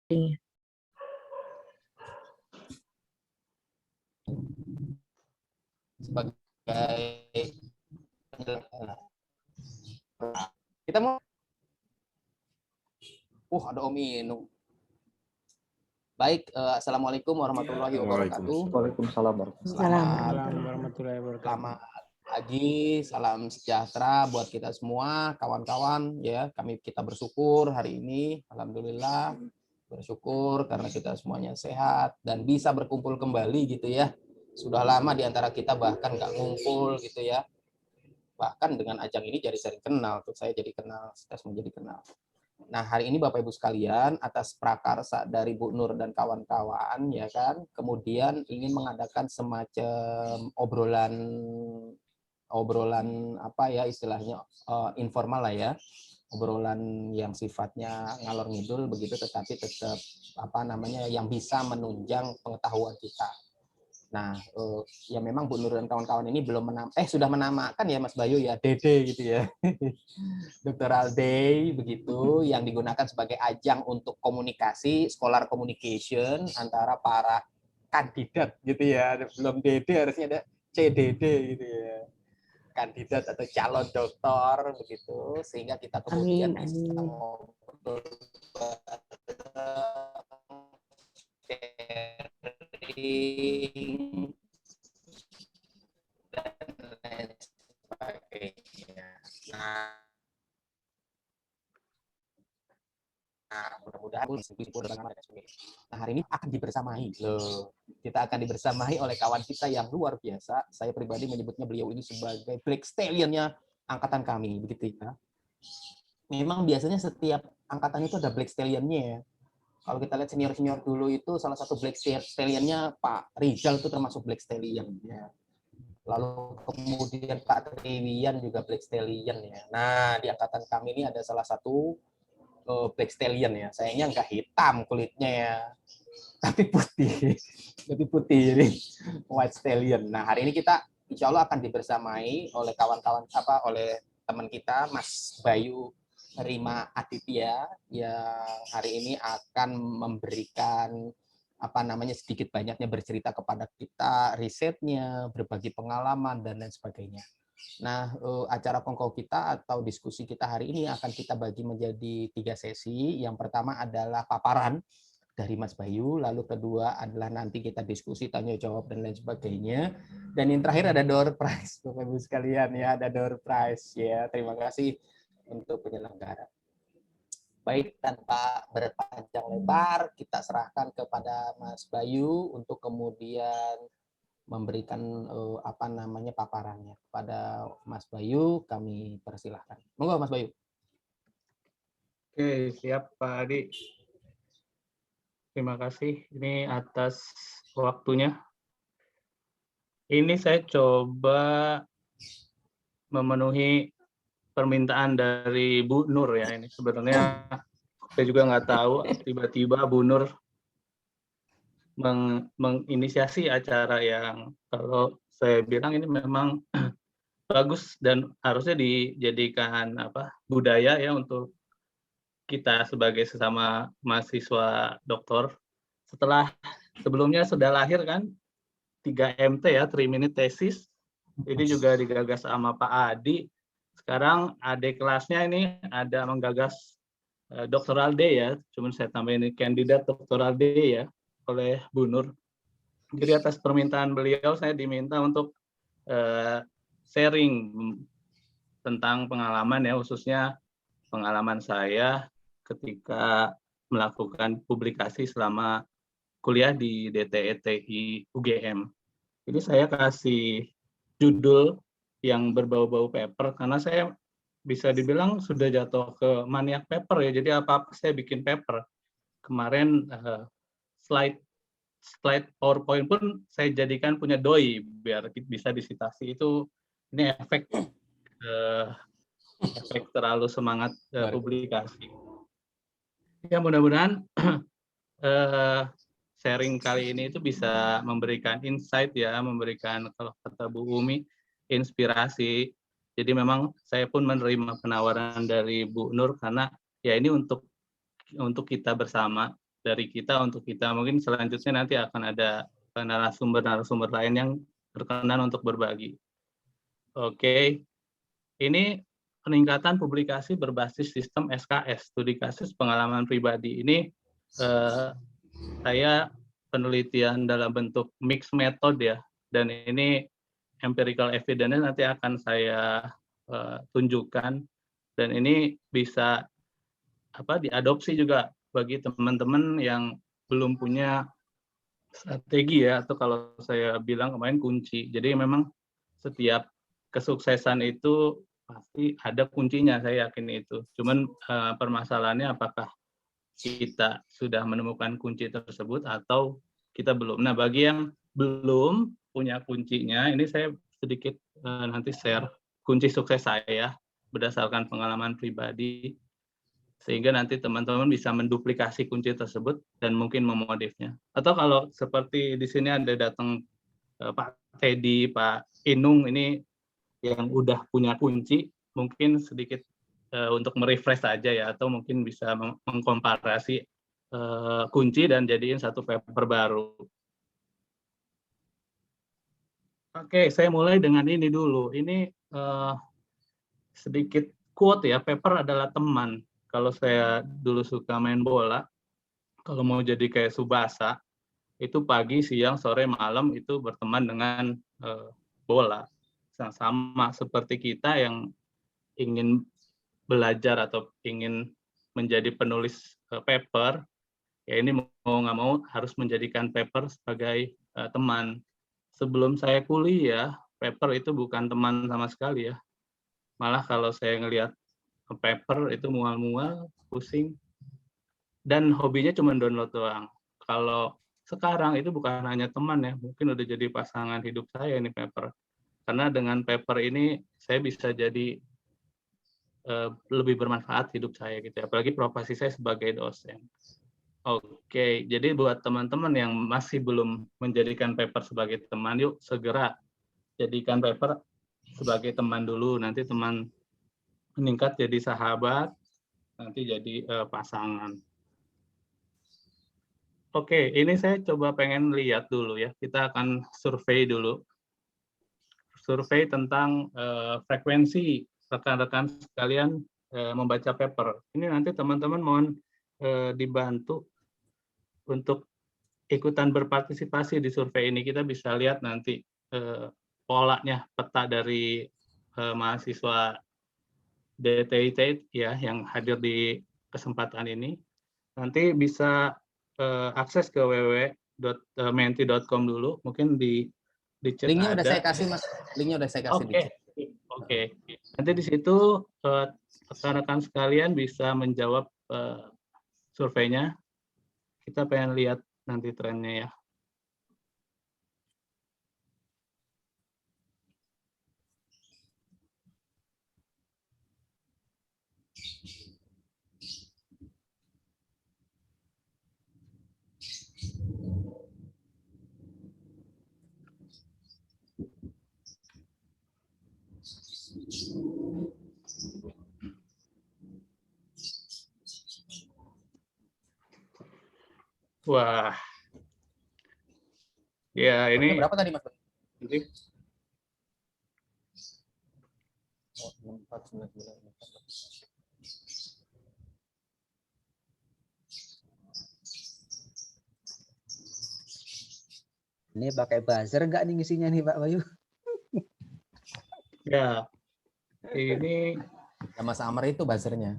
Sebagai kita mau ada Om Inu. Baik, assalamualaikum warahmatullahi wabarakatuh. Waalaikumsalam warahmatullahi wabarakatuh. Selamat pagi, salam sejahtera buat kita semua, kawan-kawan. Ya, kita bersyukur hari ini, alhamdulillah bersyukur karena kita semuanya sehat dan bisa berkumpul kembali gitu ya. Sudah lama di antara kita bahkan nggak ngumpul gitu ya. Bahkan dengan ajang ini jadi sering kenal, tuh saya jadi kenal, kita semua jadi kenal. Nah, hari ini Bapak Ibu sekalian, atas prakarsa dari Bu Nur dan kawan-kawan, ya kan, kemudian ingin mengadakan semacam obrolan apa ya istilahnya informal lah ya, obrolan yang sifatnya ngalor ngidul begitu, tetapi tetap apa namanya yang bisa menunjang pengetahuan kita. Nah, ya memang Bu Nur dan kawan-kawan ini belum sudah menamakan ya Mas Bayu ya, Dede gitu ya. Doctoral Day begitu yang digunakan sebagai ajang untuk komunikasi, scholar communication antara para kandidat gitu ya. Belum Dede harusnya ada CDD gitu ya. Kandidat atau calon doktor begitu sehingga kita kemudian bisa ngobrol dan lain sebagainya. Nah, mudah-mudahan nah, hari ini akan dibersamai loh. Kita akan dibersamai oleh kawan kita yang luar biasa. Saya pribadi menyebutnya beliau ini sebagai Black Stallion-nya angkatan kami, begitu ya. Memang biasanya setiap angkatan itu ada Black Stallion-nya ya. Kalau kita lihat senior-senior dulu itu salah satu Black Stallion-nya Pak Rizal itu termasuk Black Stallion ya. Lalu kemudian Pak Triwian juga Black Stallion ya. Nah, di angkatan kami ini ada salah satu Black Stallion ya. Sayangnya nggak hitam kulitnya ya, tapi putih. Lebih putih jadi White Stallion. Nah, hari ini kita insya Allah akan dibersamai oleh kawan-kawan oleh teman kita Mas Bayu Rima Aditya yang hari ini akan memberikan sedikit banyaknya bercerita kepada kita risetnya, berbagi pengalaman dan lain sebagainya. Nah, acara kongko kita atau diskusi kita hari ini akan kita bagi menjadi 3 sesi. Yang pertama adalah paparan dari Mas Bayu, lalu kedua adalah nanti kita diskusi, tanya jawab dan lain sebagainya. Dan yang terakhir ada door prize, Bapak Ibu sekalian ya, ada door prize ya. Terima kasih untuk penyelenggara. Baik, tanpa berpanjang lebar, kita serahkan kepada Mas Bayu untuk kemudian memberikan paparannya. Kepada Mas Bayu kami persilahkan. Monggo Mas Bayu. Oke, siap Pak Adi. Terima kasih ini atas waktunya. Ini saya coba memenuhi permintaan dari Bu Nur ya. Ini sebenarnya saya juga nggak tahu tiba-tiba Bu Nur menginisiasi acara yang kalau saya bilang ini memang bagus dan harusnya dijadikan budaya ya untuk kita sebagai sesama mahasiswa doktor. Sebelumnya sudah lahir kan 3MT ya, 3 minute thesis. Ini juga digagas sama Pak Adi. Sekarang adik kelasnya ini ada menggagas Doctoral Day ya, cuman saya tambahin ini kandidat Doctoral Day ya oleh Bu Nur. Jadi atas permintaan beliau saya diminta untuk sharing tentang pengalaman ya, khususnya pengalaman saya ketika melakukan publikasi selama kuliah di DTETI UGM. Jadi saya kasih judul yang berbau-bau paper karena saya bisa dibilang sudah jatuh ke maniak paper ya. Jadi apa-apa saya bikin paper. Kemarin slide PowerPoint pun saya jadikan punya doi biar bisa disitasi. Itu ini efek terlalu semangat publikasi. Ya mudah-mudahan sharing kali ini itu bisa memberikan insight ya, memberikan kalau kata Bu Umi inspirasi. Jadi memang saya pun menerima penawaran dari Bu Nur karena ya ini untuk kita bersama. dari kita untuk kita. Mungkin selanjutnya nanti akan ada narasumber-narasumber lain yang berkenan untuk berbagi. Oke, ini peningkatan publikasi berbasis sistem SKS, studi kasus pengalaman pribadi. Ini saya penelitian dalam bentuk mixed method ya, dan ini empirical evidence nanti akan saya tunjukkan, dan ini bisa diadopsi juga bagi teman-teman yang belum punya strategi ya, atau kalau saya bilang kemarin kunci. Jadi memang setiap kesuksesan itu pasti ada kuncinya, saya yakin itu. Cuman permasalahannya apakah kita sudah menemukan kunci tersebut atau kita belum. Nah, bagi yang belum punya kuncinya, ini saya sedikit nanti share kunci sukses saya berdasarkan pengalaman pribadi, sehingga nanti teman-teman bisa menduplikasi kunci tersebut dan mungkin memodifnya. Atau kalau seperti di sini ada datang Pak Teddy, Pak Inung, ini yang udah punya kunci, mungkin sedikit untuk merefresh saja ya, atau mungkin bisa mengkomparasi kunci dan jadiin satu paper baru. Oke, saya mulai dengan ini dulu. Ini sedikit quote ya, paper adalah teman. Kalau saya dulu suka main bola, kalau mau jadi kayak Subasa, itu pagi, siang, sore, malam itu berteman dengan bola. Sama seperti kita yang ingin belajar atau ingin menjadi penulis paper, ya ini mau nggak mau harus menjadikan paper sebagai teman. Sebelum saya kuliah, paper itu bukan teman sama sekali ya. Malah kalau saya ngelihat paper itu mual-mual, pusing, dan hobinya cuma download doang. Kalau sekarang itu bukan hanya teman ya, mungkin udah jadi pasangan hidup saya ini paper. Karena dengan paper ini saya bisa jadi lebih bermanfaat hidup saya gitu, apalagi profesi saya sebagai dosen. Oke, jadi buat teman-teman yang masih belum menjadikan paper sebagai teman, yuk segera jadikan paper sebagai teman dulu. Nanti teman meningkat jadi sahabat, nanti jadi pasangan. Oke, ini saya coba pengen lihat dulu ya. Kita akan survei dulu. Survei tentang frekuensi rekan-rekan sekalian membaca paper. Ini nanti teman-teman mohon dibantu untuk ikutan berpartisipasi di survei ini. Kita bisa lihat nanti polanya, peta dari mahasiswa DTIT ya yang hadir di kesempatan ini. Nanti bisa akses ke www.menti.com dulu, mungkin di chat Linknya ada. udah saya kasih Mas, linknya udah saya kasih di chat. Oke. Nanti di situ rekan-rekan sekalian bisa menjawab surveinya. Kita pengen lihat nanti trennya ya. Wah. Ya, ini berapa tadi Mas? Nanti. Ini pakai buzzer nggak nih ngisinya nih Pak Bayu? Ya, ini sama Summer itu buzzernya.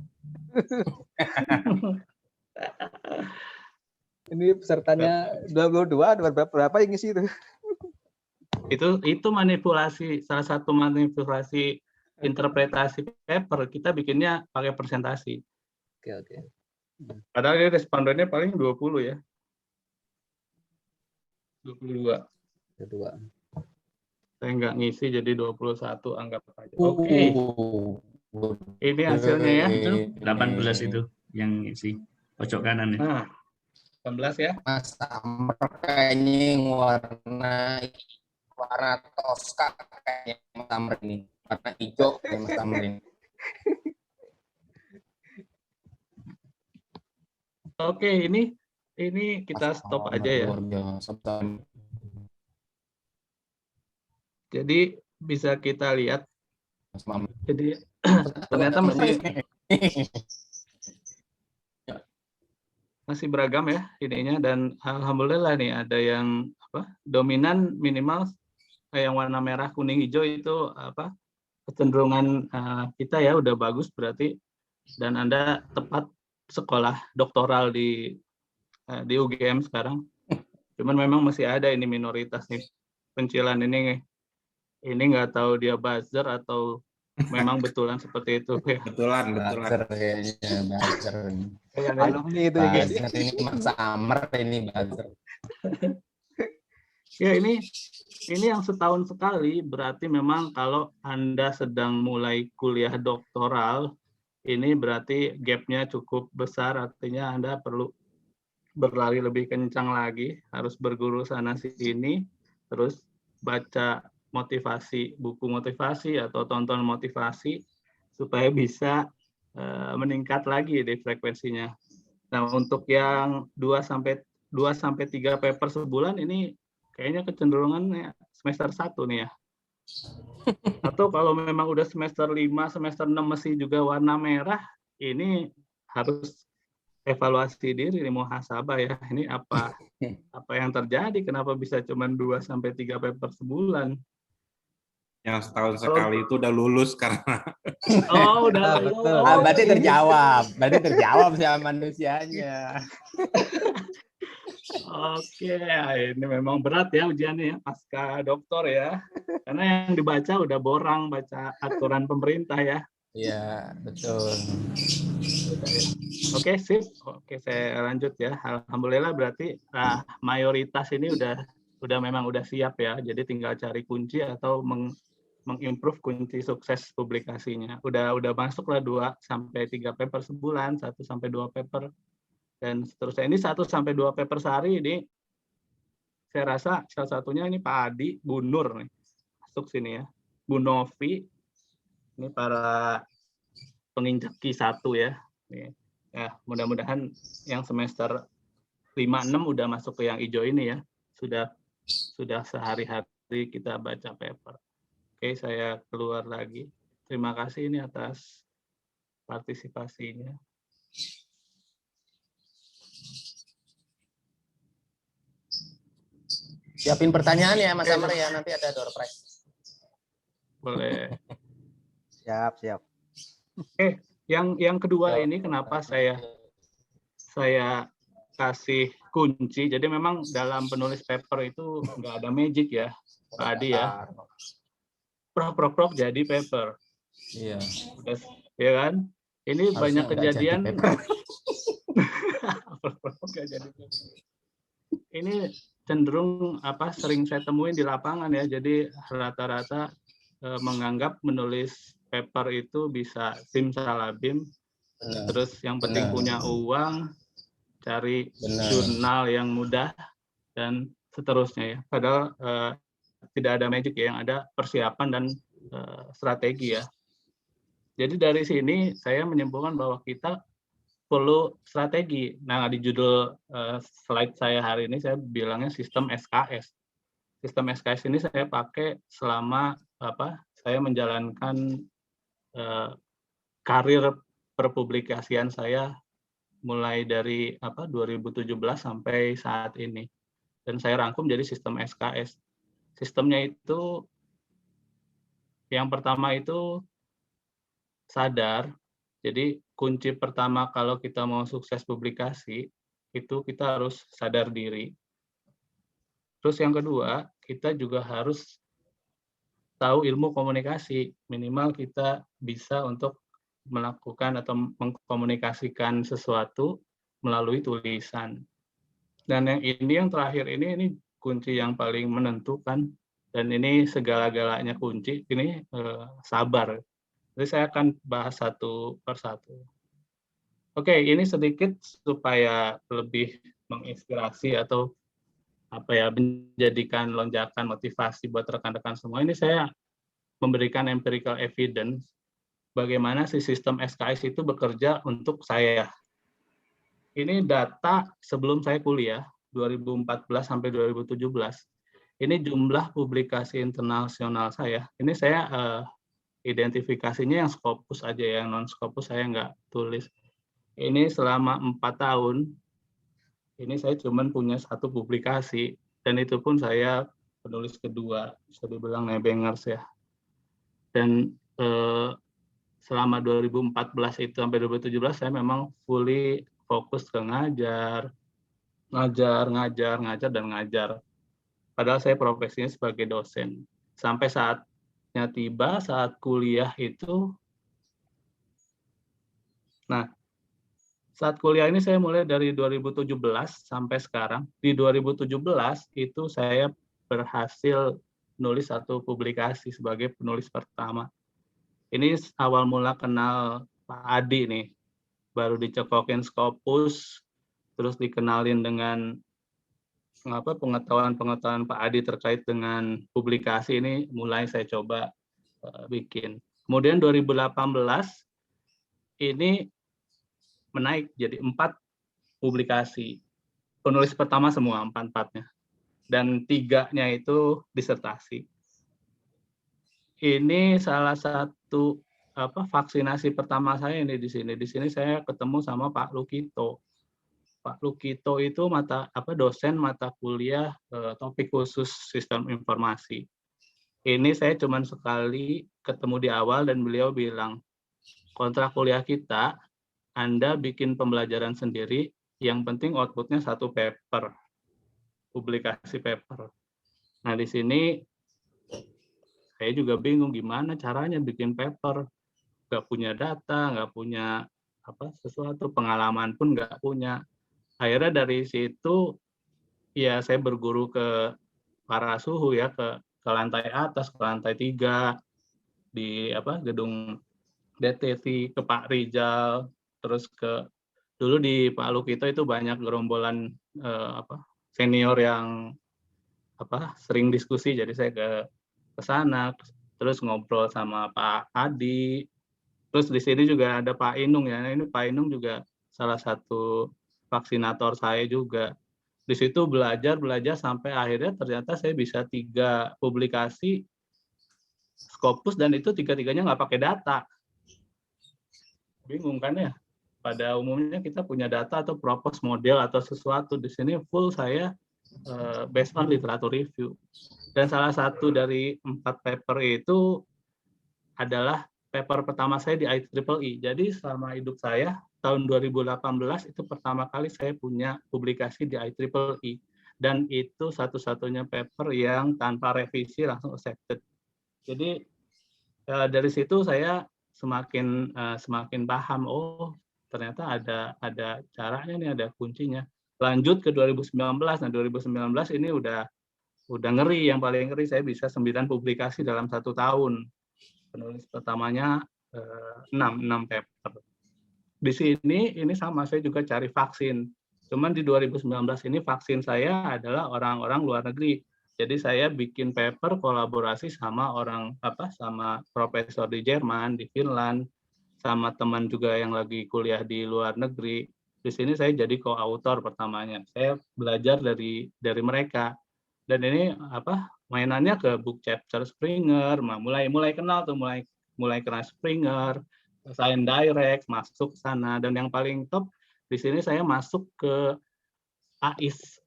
Ini pesertanya 22, berapa yang ngisi itu? Itu manipulasi, salah satu manipulasi interpretasi paper. Kita bikinnya pakai presentasi. Oke. Padahal dia respondennya paling 20 ya. 22. Saya nggak ngisi jadi 21, anggap aja. Oke. Ini hasilnya ya. Itu 18 itu yang ngisi pojok kanan ya. Nah, 18 ya. Mas Summer kayaknya warna toska kayaknya Mas Summer ini. Warna hijau kayak Mas Summer ini. Oke, ini ini kita stop aja ya. Luar biasa. Jadi bisa kita lihat. Jadi ternyata masih beragam ya ininya, dan alhamdulillah nih ada yang dominan minimal yang warna merah, kuning, hijau itu kecenderungan kita ya udah bagus berarti, dan Anda tepat sekolah doktoral di UGM sekarang. Cuman memang masih ada ini minoritas nih pencilan ini nggak tahu dia buzzer atau memang betulan seperti itu ya. Betulan. Buzzer kayaknya, buzzer. Alumni itu ya guys. Buzzer ini Mas Summer ini buzzer. Ya ini yang setahun sekali, berarti memang kalau Anda sedang mulai kuliah doktoral, ini berarti gap-nya cukup besar, artinya Anda perlu berlari lebih kencang lagi, harus berguru sana sini, terus baca motivasi, buku motivasi atau tonton motivasi supaya bisa meningkat lagi di frekuensinya. Nah, untuk yang 2 sampai 3 paper sebulan ini kayaknya kecenderungannya semester 1 nih ya. Atau kalau memang udah semester 5, semester 6 masih juga warna merah, ini harus evaluasi diri, muhasabah ya. Ini apa yang terjadi? Kenapa bisa cuma 2 sampai 3 paper sebulan? Yang setahun sekali itu udah lulus karena udah betul. Berarti terjawab sama manusianya. Oke, ini memang berat ya ujiannya ya, pasca doktor ya. Karena yang dibaca udah borang, baca aturan pemerintah ya. Iya, betul. Oke, sip. Oke, saya lanjut ya. Alhamdulillah berarti mayoritas ini memang udah siap ya. Jadi tinggal cari kunci atau mengimprove kunci sukses publikasinya. Udah masuklah 2 sampai 3 paper sebulan, 1 sampai 2 paper. Dan seterusnya. Ini 1 sampai 2 paper sehari ini saya rasa salah satunya ini Pak Adi, Bu Nur nih. Masuk sini ya. Bu Novi, ini para penginjak Q1 ya. Nih. Ya, mudah-mudahan yang semester 5-6 udah masuk ke yang hijau ini ya. Sudah sehari-hari kita baca paper. Oke, saya keluar lagi. Terima kasih ini atas partisipasinya. Siapin pertanyaan ya Mas Summer ya, nanti ada door prize. Boleh. Siap. Oke, yang kedua ini kenapa saya kasih kunci. Jadi memang dalam penulis paper itu nggak ada magic ya, Pak Adi ya. Prok jadi paper. Iya. Udah, ya kan? Ini Harusnya banyak kejadian. Ini cenderung sering saya temuin di lapangan ya. Jadi rata-rata menganggap menulis paper itu bisa simsalabim. Terus yang penting punya uang, cari jurnal yang mudah dan seterusnya ya. Padahal tidak ada magic ya, yang ada persiapan dan strategi ya. Jadi dari sini saya menyimpulkan bahwa kita perlu strategi. Nah, di judul slide saya hari ini saya bilangnya sistem SKS. Sistem SKS ini saya pakai selama saya menjalankan karir perpublikasian saya mulai dari 2017 sampai saat ini. Dan saya rangkum jadi sistem SKS. Sistemnya itu yang pertama itu sadar. Jadi kunci pertama kalau kita mau sukses publikasi itu kita harus sadar diri. Terus yang kedua, kita juga harus tahu ilmu komunikasi. Minimal kita bisa untuk melakukan atau mengkomunikasikan sesuatu melalui tulisan. Dan yang terakhir ini kunci yang paling menentukan, dan ini segala-galanya kunci, ini sabar. Jadi saya akan bahas satu persatu. Oke, ini sedikit supaya lebih menginspirasi atau menjadikan lonjakan motivasi buat rekan-rekan semua. Ini saya memberikan empirical evidence bagaimana si sistem SKS itu bekerja untuk saya. ini data sebelum saya kuliah 2014 sampai 2017. Ini jumlah publikasi internasional saya. Ini saya identifikasinya yang Scopus aja ya, yang non Scopus saya nggak tulis. Ini selama 4 tahun, ini saya cuma punya 1 publikasi, dan itu pun saya penulis kedua, bisa dibilang nebengers ya. Dan selama 2014 itu sampai 2017 saya memang fully fokus ke ngajar, dan ngajar. Padahal saya profesinya sebagai dosen. Sampai saatnya tiba, saat kuliah itu, nah, saat kuliah ini saya mulai dari 2017 sampai sekarang. Di 2017 itu saya berhasil nulis 1 publikasi sebagai penulis pertama. Ini awal mula kenal Pak Adi nih. Baru dicekokin Scopus, terus dikenalin dengan pengetahuan Pak Adi terkait dengan publikasi ini, mulai saya coba bikin. Kemudian 2018 ini menaik jadi 4 publikasi. Penulis pertama semua, 4-4-nya. Dan 3-nya itu disertasi. Ini salah satu vaksinasi pertama saya ini di sini. Di sini saya ketemu sama Pak Lukito. Pak Lukito itu dosen mata kuliah topik khusus sistem informasi. Ini saya cuma sekali ketemu di awal dan beliau bilang, kontrak kuliah kita, Anda bikin pembelajaran sendiri, yang penting outputnya 1 paper, publikasi paper. Nah di sini saya juga bingung gimana caranya bikin paper, nggak punya data, nggak punya sesuatu, pengalaman pun nggak punya. Akhirnya dari situ ya saya berguru ke para suhu ya, ke lantai atas, ke lantai 3 di gedung DTV, ke Pak Rizal, terus dulu di Pak Lukito itu banyak gerombolan senior yang sering diskusi, jadi saya ke sana, terus ngobrol sama Pak Adi. Terus di sini juga ada Pak Inung ya. Ini Pak Inung juga salah satu vaksinator saya juga. Di situ belajar sampai akhirnya ternyata saya bisa 3 publikasi Scopus, dan itu 3-tiganya nggak pakai data. Bingung kan ya? Pada umumnya kita punya data atau propose model atau sesuatu. Di sini full saya based on literatur review. Dan salah satu dari 4 paper itu adalah paper pertama saya di IEEE. Jadi selama hidup saya, tahun 2018 itu pertama kali saya punya publikasi di IEEE. Dan itu satu-satunya paper yang tanpa revisi langsung accepted. Jadi dari situ saya semakin paham, oh ternyata ada caranya nih, ada kuncinya. Lanjut ke 2019. Nah 2019 ini udah ngeri, yang paling ngeri saya bisa 9 publikasi dalam 1 tahun. Penulis pertamanya 6 paper. Di sini ini sama, saya juga cari vaksin. Cuman di 2019 ini vaksin saya adalah orang-orang luar negeri. Jadi saya bikin paper kolaborasi sama sama profesor di Jerman, di Finland, sama teman juga yang lagi kuliah di luar negeri. Di sini saya jadi co-author pertamanya. Saya belajar dari mereka. Dan ini mainannya ke book chapter Springer, mulai kenal tuh, mulai kenal Springer, Science Direct, masuk ke sana. Dan yang paling top di sini saya masuk ke AIS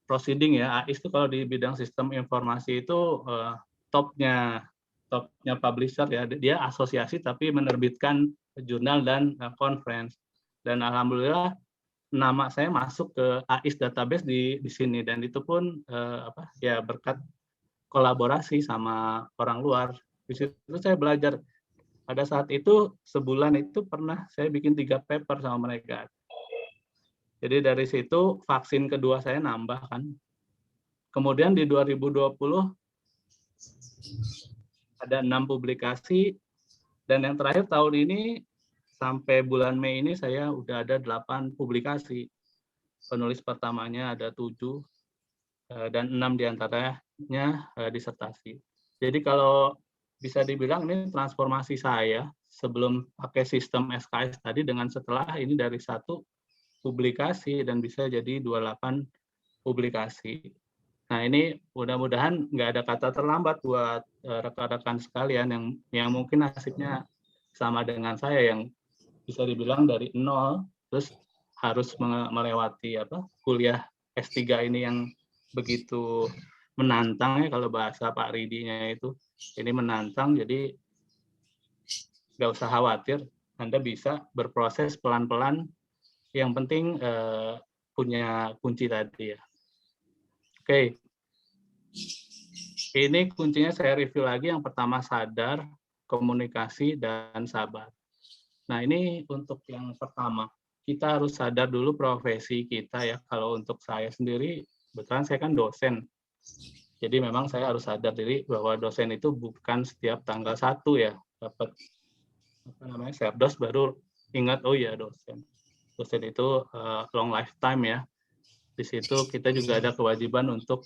proceeding ya. AIS itu kalau di bidang sistem informasi itu topnya publisher ya. Dia asosiasi tapi menerbitkan jurnal dan conference. Dan alhamdulillah nama saya masuk ke AIS database di sini, dan itu pun berkat kolaborasi sama orang luar. Di situ saya belajar. Pada saat itu sebulan itu pernah saya bikin 3 paper sama mereka. Jadi dari situ vaksin kedua saya nambah kan. Kemudian di 2020 ada 6 publikasi, dan yang terakhir tahun ini sampai bulan Mei ini saya udah ada 8 publikasi. Penulis pertamanya ada 7 dan 6 diantaranya disertasi. Jadi kalau bisa dibilang ini transformasi saya sebelum pakai sistem SKS tadi dengan setelah ini dari 1 publikasi dan bisa jadi 28 publikasi. Nah, ini mudah-mudahan nggak ada kata terlambat buat rekan-rekan sekalian yang mungkin nasibnya sama dengan saya, yang bisa dibilang dari 0 terus harus melewati kuliah S3 ini yang begitu menantang ya, kalau bahasa Pak Ridinya itu ini menantang. Jadi nggak usah khawatir, Anda bisa berproses pelan-pelan, yang penting punya kunci tadi ya. Oke, ini kuncinya saya review lagi. Yang pertama sadar, komunikasi, dan sabar. Nah, ini untuk yang pertama, kita harus sadar dulu profesi kita ya. Kalau untuk saya sendiri, kebetulan saya kan dosen. Jadi memang saya harus sadar diri bahwa dosen itu bukan setiap tanggal 1 ya dapat Syabdos baru ingat, oh ya dosen. Dosen itu long lifetime ya. Di situ kita juga ada kewajiban untuk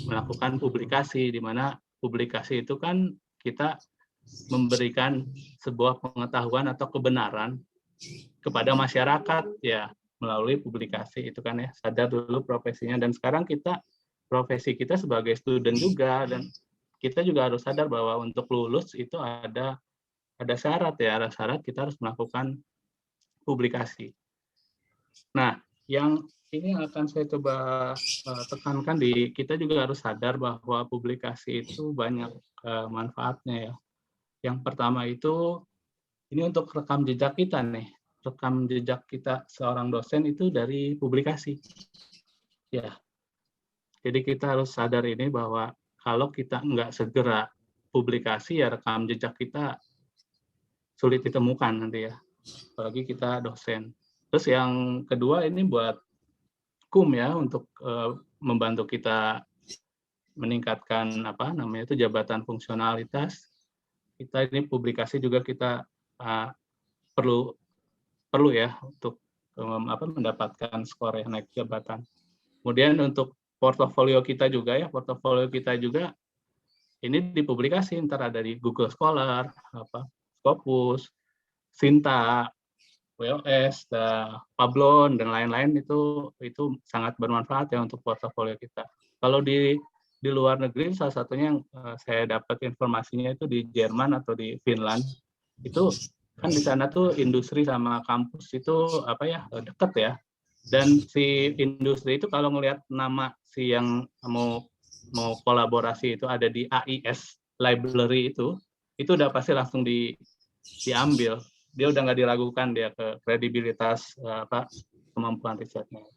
melakukan publikasi, di mana publikasi itu kan kita memberikan sebuah pengetahuan atau kebenaran kepada masyarakat ya melalui publikasi itu kan ya. Sadar dulu profesinya, dan sekarang profesi kita sebagai student juga, dan kita juga harus sadar bahwa untuk lulus itu ada syarat ya, ada syarat kita harus melakukan publikasi. Nah, yang ini akan saya coba tekankan, kita juga harus sadar bahwa publikasi itu banyak manfaatnya ya. Yang pertama itu, ini untuk rekam jejak kita nih. Rekam jejak kita seorang dosen itu dari publikasi. Ya, jadi kita harus sadar ini bahwa kalau kita nggak segera publikasi, ya rekam jejak kita sulit ditemukan nanti ya. Apalagi kita dosen. Terus yang kedua ini buat KUM ya, untuk membantu kita meningkatkan jabatan fungsionalitas. Kita ini publikasi juga kita perlu ya untuk mendapatkan skor yang naik jabatan. Kemudian untuk portofolio kita juga ini dipublikasi, ntar ada di Google Scholar, Scopus, Sinta, WOS, Pablon, dan lain-lain, itu sangat bermanfaat ya untuk portofolio kita. Kalau di luar negeri, salah satunya yang saya dapat informasinya itu di Jerman atau di Finland, itu kan di sana tuh industri sama kampus itu dekat ya. Dan si industri itu kalau ngelihat nama si yang mau kolaborasi itu ada di AIS library itu udah pasti langsung diambil. Dia udah nggak diragukan dia ke kredibilitas kemampuan risetnya.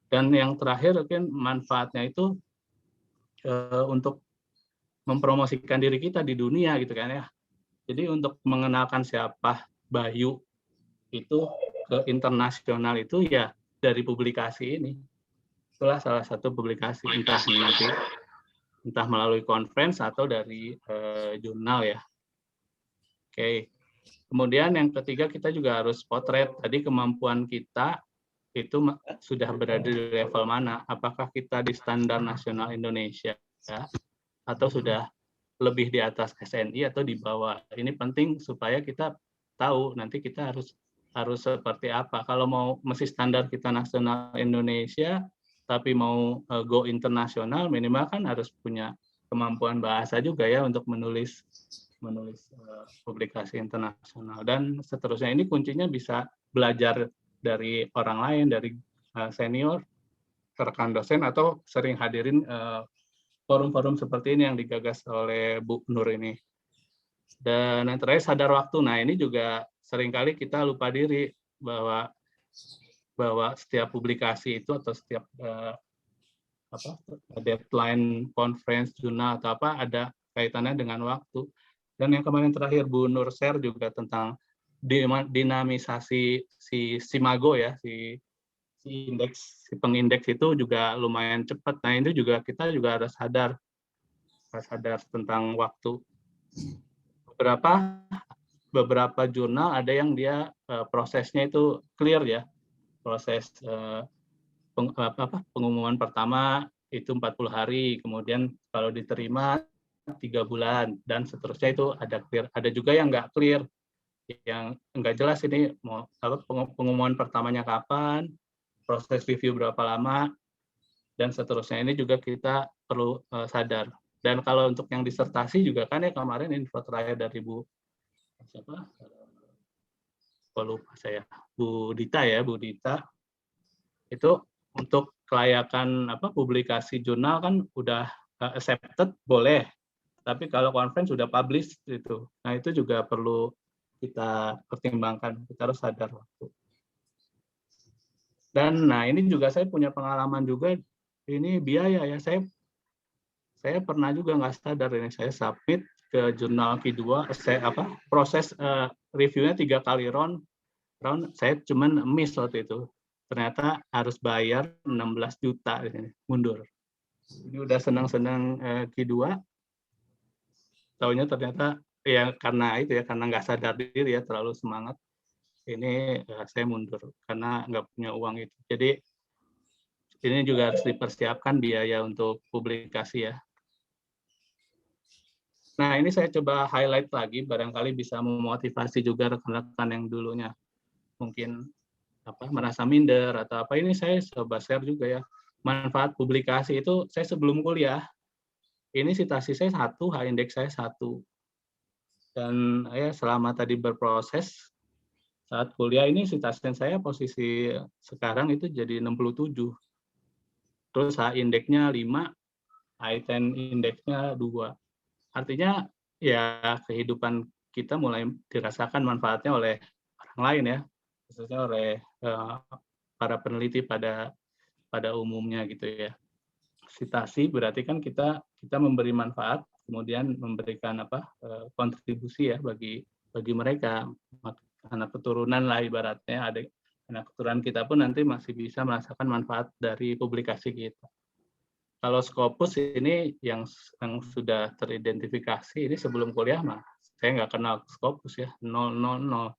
Dan yang terakhir mungkin manfaatnya itu untuk mempromosikan diri kita di dunia gitu kan ya. Jadi untuk mengenalkan siapa Bayu itu ke internasional itu ya dari publikasi ini. Itulah salah satu publikasi, entah melalui conference atau dari jurnal ya. Oke. Kemudian yang ketiga, kita juga harus potret tadi kemampuan kita itu sudah berada di level mana. Apakah kita di standar nasional Indonesia ya, atau sudah lebih di atas SNI atau di bawah. Ini penting supaya kita tahu nanti kita harus seperti apa. Kalau masih standar kita nasional Indonesia, tapi mau go internasional, minimal kan harus punya kemampuan bahasa juga ya untuk menulis publikasi internasional. Dan seterusnya, ini kuncinya bisa belajar dari orang lain, dari senior, rekan dosen, atau sering hadirin forum-forum seperti ini yang digagas oleh Bu Nur ini. Dan yang terakhir, sadar waktu. Nah, ini juga seringkali kita lupa diri bahwa setiap publikasi itu atau setiap deadline conference, jurnal atau ada kaitannya dengan waktu. Dan yang kemarin terakhir Bu Nur share juga tentang dinamisasi si Simago ya, si pengindeks itu juga lumayan cepat. Nah, ini juga kita juga harus sadar tentang waktu. Beberapa jurnal ada yang dia prosesnya itu clear ya. Proses pengumuman pertama itu 40 hari, kemudian kalau diterima 3 bulan, dan seterusnya itu ada clear. Ada juga yang nggak clear. yang nggak jelas ini mau apa pengumuman pertamanya kapan, proses review berapa lama, dan seterusnya. Ini juga kita perlu sadar. Dan kalau untuk yang disertasi juga kan ya kemarin info terakhir dari Bu siapa? Lupa saya, Bu Dita itu untuk kelayakan publikasi jurnal kan udah accepted boleh, tapi kalau conference sudah publish itu, nah itu juga perlu kita pertimbangkan, kita harus sadar waktu. Dan nah ini juga saya punya pengalaman juga, ini biaya ya, saya pernah juga nggak sadar ini, saya submit ke jurnal Q2, proses reviewnya 3 kali round, saya cuman miss waktu itu. Ternyata harus bayar 16 juta ini, mundur. Ini udah senang-senang Q2, taunya ternyata ya karena itu ya, karena nggak sadar diri ya, terlalu semangat. Ini saya mundur karena nggak punya uang itu. Jadi ini juga harus dipersiapkan biaya untuk publikasi ya. Nah, ini saya coba highlight lagi, barangkali bisa memotivasi juga rekan-rekan yang dulunya mungkin merasa minder atau apa. Ini saya coba share juga ya. Manfaat publikasi itu saya sebelum kuliah, ini citasi saya 1, H-index saya 1. Dan selama tadi berproses, saat kuliah ini citasi saya posisi sekarang itu jadi 67. Terus H-index-nya 5, I-10 index-nya 2. Artinya ya kehidupan kita mulai dirasakan manfaatnya oleh orang lain ya, khususnya oleh para peneliti pada umumnya gitu ya. Citasi berarti kan kita memberi manfaat, kemudian memberikan kontribusi ya bagi mereka, anak keturunan lah ibaratnya, ada anak keturunan kita pun nanti masih bisa merasakan manfaat dari publikasi kita. Kalau Scopus ini yang sudah teridentifikasi, ini sebelum kuliah mah saya nggak kenal Scopus ya, 000.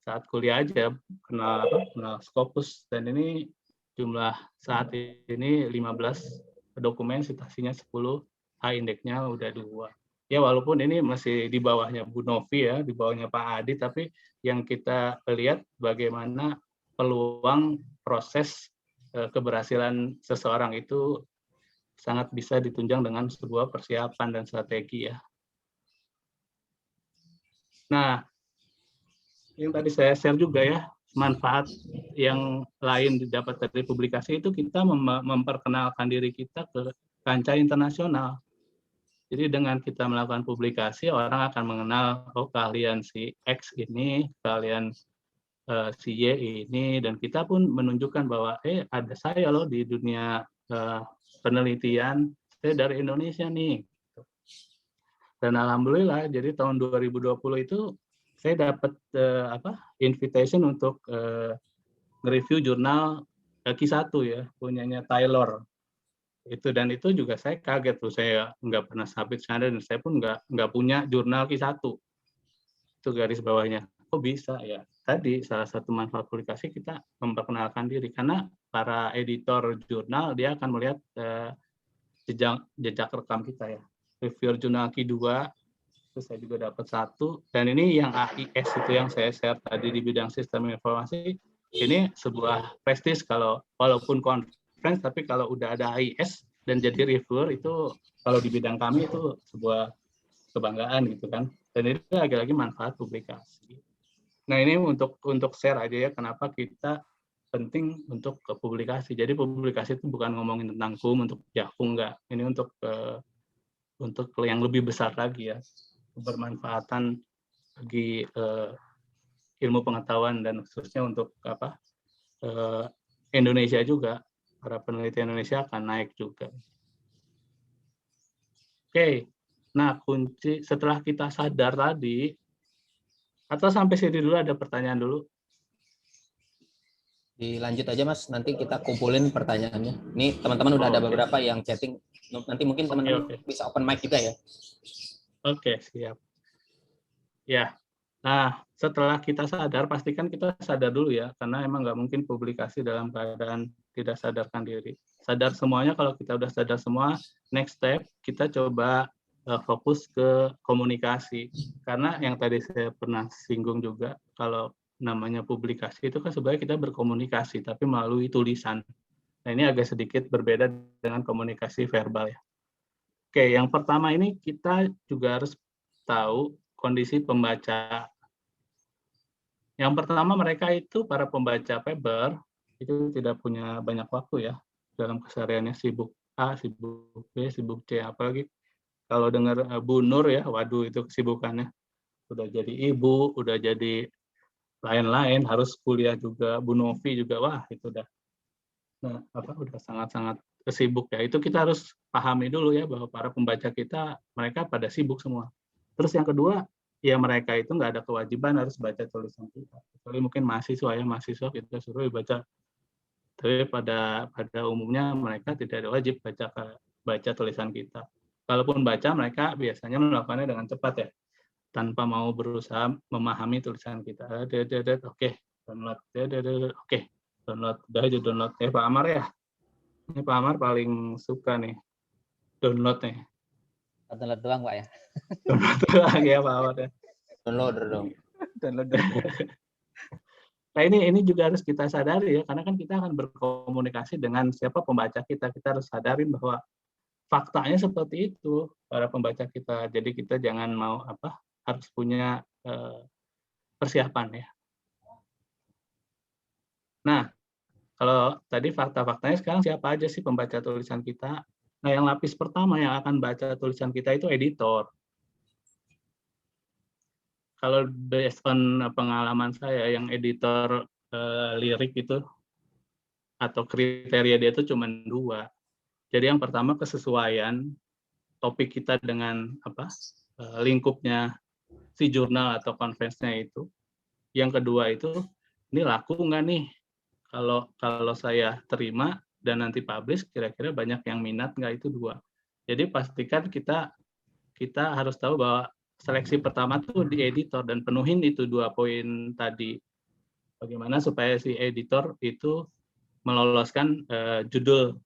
Saat kuliah aja kenal Scopus, dan ini jumlah saat ini 15 dokumen, citasinya 10, H-index-nya udah 2. Ya walaupun ini masih di bawahnya Bu Novi ya, di bawahnya Pak Adi, tapi yang kita lihat bagaimana peluang proses keberhasilan seseorang itu sangat bisa ditunjang dengan sebuah persiapan dan strategi ya. Nah, yang tadi saya share juga ya, manfaat yang lain didapat dari publikasi itu kita memperkenalkan diri kita ke kancah internasional. Jadi dengan kita melakukan publikasi, orang akan mengenal, oh keahlian si X ini, keahlian si Y ini, dan kita pun menunjukkan bahwa ada saya loh di dunia penelitian, saya dari Indonesia nih. Dan alhamdulillah, jadi tahun 2020 itu saya dapat invitation untuk nge-review jurnal Q1 ya, punyanya Taylor. Dan itu juga saya kaget tuh, saya nggak pernah submit sana, dan saya pun nggak punya jurnal Q1. Itu garis bawahnya. Kok bisa ya? Tadi salah satu manfaat publikasi kita memperkenalkan diri, karena para editor jurnal dia akan melihat jejak rekam kita ya. Reviewer jurnal Q2 itu saya juga dapat 1, dan ini yang AIS itu yang saya share tadi di bidang sistem informasi, ini sebuah prestis kalau walaupun conference, tapi kalau udah ada AIS dan jadi reviewer itu kalau di bidang kami itu sebuah kebanggaan gitu kan. Dan itu lagi-lagi manfaat publikasi. Nah ini untuk share aja ya, kenapa kita penting untuk publikasi. Jadi publikasi itu bukan ngomongin tentang KUM untuk Yahoo, enggak. Ini untuk yang lebih besar lagi ya, kebermanfaatan bagi ilmu pengetahuan, dan khususnya untuk Indonesia juga, para peneliti Indonesia akan naik juga. Oke, nah kunci setelah kita sadar tadi, atau sampai sini dulu ada pertanyaan dulu? Dilanjut aja Mas, nanti kita kumpulin pertanyaannya. Ini teman-teman udah ada beberapa yang chatting, nanti mungkin teman-teman bisa open mic juga ya. Oke, siap. Ya, nah setelah kita sadar, pastikan kita sadar dulu ya, karena emang nggak mungkin publikasi dalam keadaan tidak sadarkan diri. Sadar semuanya, kalau kita udah sadar semua, next step kita coba fokus ke komunikasi. Karena yang tadi saya pernah singgung juga, kalau namanya publikasi itu kan sebenarnya kita berkomunikasi, tapi melalui tulisan. Nah, ini agak sedikit berbeda dengan komunikasi verbal ya. Oke, yang pertama ini kita juga harus tahu kondisi pembaca. Yang pertama, mereka itu para pembaca paper itu tidak punya banyak waktu ya dalam kesehariannya, sibuk A, sibuk B, sibuk C, apalagi kalau dengar Bu Nur ya, waduh itu kesibukannya. Udah jadi ibu, udah jadi lain-lain, harus kuliah juga, Bu Novi juga, wah itu udah udah sangat-sangat sibuk ya. Itu kita harus pahami dulu ya bahwa para pembaca kita mereka pada sibuk semua. Terus yang kedua, ya mereka itu nggak ada kewajiban harus baca tulisan kita. Kecuali mungkin mahasiswa kita suruh baca. Tapi pada umumnya mereka tidak ada wajib baca tulisan kita. Kalaupun baca, mereka biasanya melakukannya dengan cepat ya, tanpa mau berusaha memahami tulisan kita. Oke, download. Oke, download. Udah aja download. Pak Amar ya. Ini Pak Amar paling suka nih download nih. Download doang, Pak ya. Download doang ya Pak Amar ya. Downloader dong. Download. Nah ini juga harus kita sadari ya, karena kan kita akan berkomunikasi dengan siapa pembaca kita. Kita harus sadarin bahwa faktanya seperti itu para pembaca kita. Jadi kita jangan harus punya persiapan ya. Nah, kalau tadi fakta-faktanya, sekarang siapa aja sih pembaca tulisan kita? Nah, yang lapis pertama yang akan baca tulisan kita itu editor. Kalau based on pengalaman saya, yang editor lirik itu atau kriteria dia itu cuma 2. Jadi yang pertama kesesuaian topik kita dengan lingkupnya si jurnal atau conference-nya itu. Yang kedua itu, ini laku nggak nih? Kalau saya terima dan nanti publish, kira-kira banyak yang minat nggak, itu 2. Jadi pastikan kita harus tahu bahwa seleksi pertama tuh di editor dan penuhin itu 2 poin tadi. Bagaimana supaya si editor itu meloloskan judul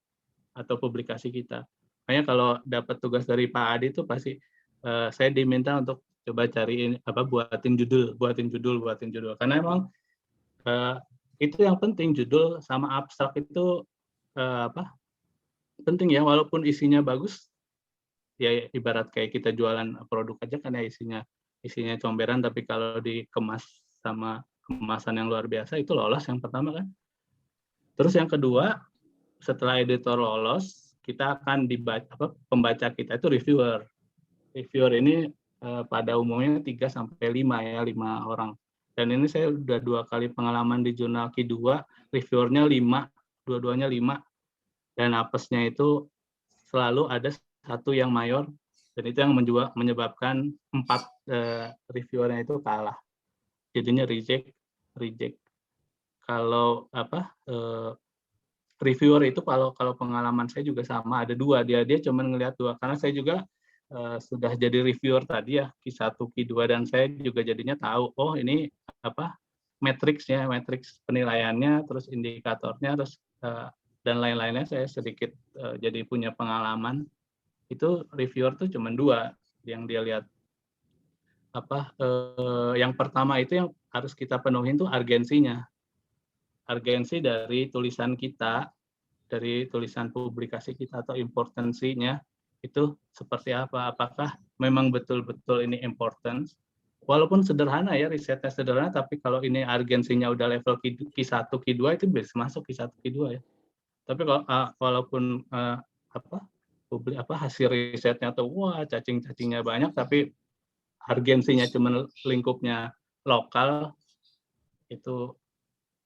atau publikasi kita. Makanya kalau dapat tugas dari Pak Adi itu pasti saya diminta untuk coba cariin buatin judul. Karena emang itu yang penting, judul sama abstrak itu penting ya, walaupun isinya bagus. Ya ibarat kayak kita jualan produk aja kan ya, isinya comberan, tapi kalau dikemas sama kemasan yang luar biasa itu lolos yang pertama kan. Terus yang kedua, setelah editor lolos, kita akan pembaca kita itu reviewer. Reviewer ini pada umumnya 3-5 ya, 5 orang. Dan ini saya udah 2 kali pengalaman di jurnal Q2, reviewernya 5, dua-duanya 5. Dan apesnya itu selalu ada 1 yang mayor, dan itu yang menyebabkan 4 reviewernya itu kalah. Jadinya reject. Kalau reviewer itu kalau pengalaman saya juga sama, ada 2, dia cuma ngelihat 2, karena saya juga sudah jadi reviewer tadi ya, Q1, Q2, dan saya juga jadinya tahu, oh ini matriks penilaiannya, terus indikatornya, terus dan lain-lainnya saya sedikit jadi punya pengalaman. Itu reviewer tuh cuma 2 yang dia lihat. Yang pertama itu yang harus kita penuhin tuh urgensinya. Urgensi dari tulisan kita, dari tulisan publikasi kita atau importansinya itu seperti apa? Apakah memang betul-betul ini important? Walaupun sederhana ya, risetnya sederhana, tapi kalau ini urgensinya udah level Q1, Q2 itu bisa masuk Q1, Q2 ya. Tapi kalau walaupun hasil risetnya tuh wah cacing-cacingnya banyak, tapi urgensinya cuma lingkupnya lokal, itu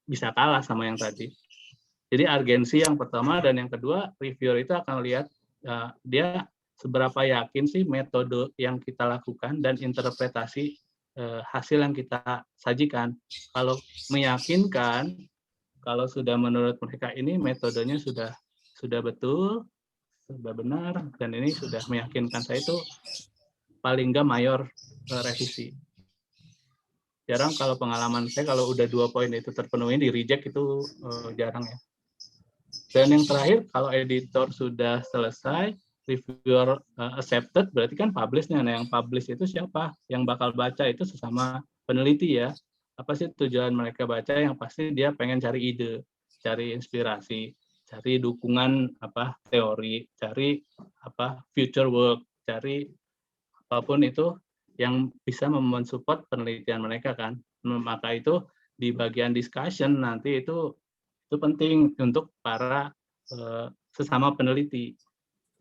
bisa kalah sama yang tadi. Jadi urgensi yang pertama, dan yang kedua, reviewer itu akan lihat dia seberapa yakin sih metode yang kita lakukan dan interpretasi hasil yang kita sajikan. Kalau meyakinkan, kalau sudah menurut mereka ini metodenya sudah betul, sudah benar, dan ini sudah meyakinkan saya, itu paling nggak mayor revisi. Jarang kalau pengalaman saya, kalau udah 2 poin itu terpenuhi, di reject itu jarang ya. Dan yang terakhir, kalau editor sudah selesai, reviewer accepted, berarti kan publish-nya. Nah, yang publish itu siapa? Yang bakal baca itu sesama peneliti ya. Apa sih tujuan mereka baca? Yang pasti dia pengen cari ide, cari inspirasi, cari dukungan teori, cari future work, cari apapun itu yang bisa mensupport penelitian mereka kan. Maka itu di bagian discussion nanti itu penting untuk para sesama peneliti.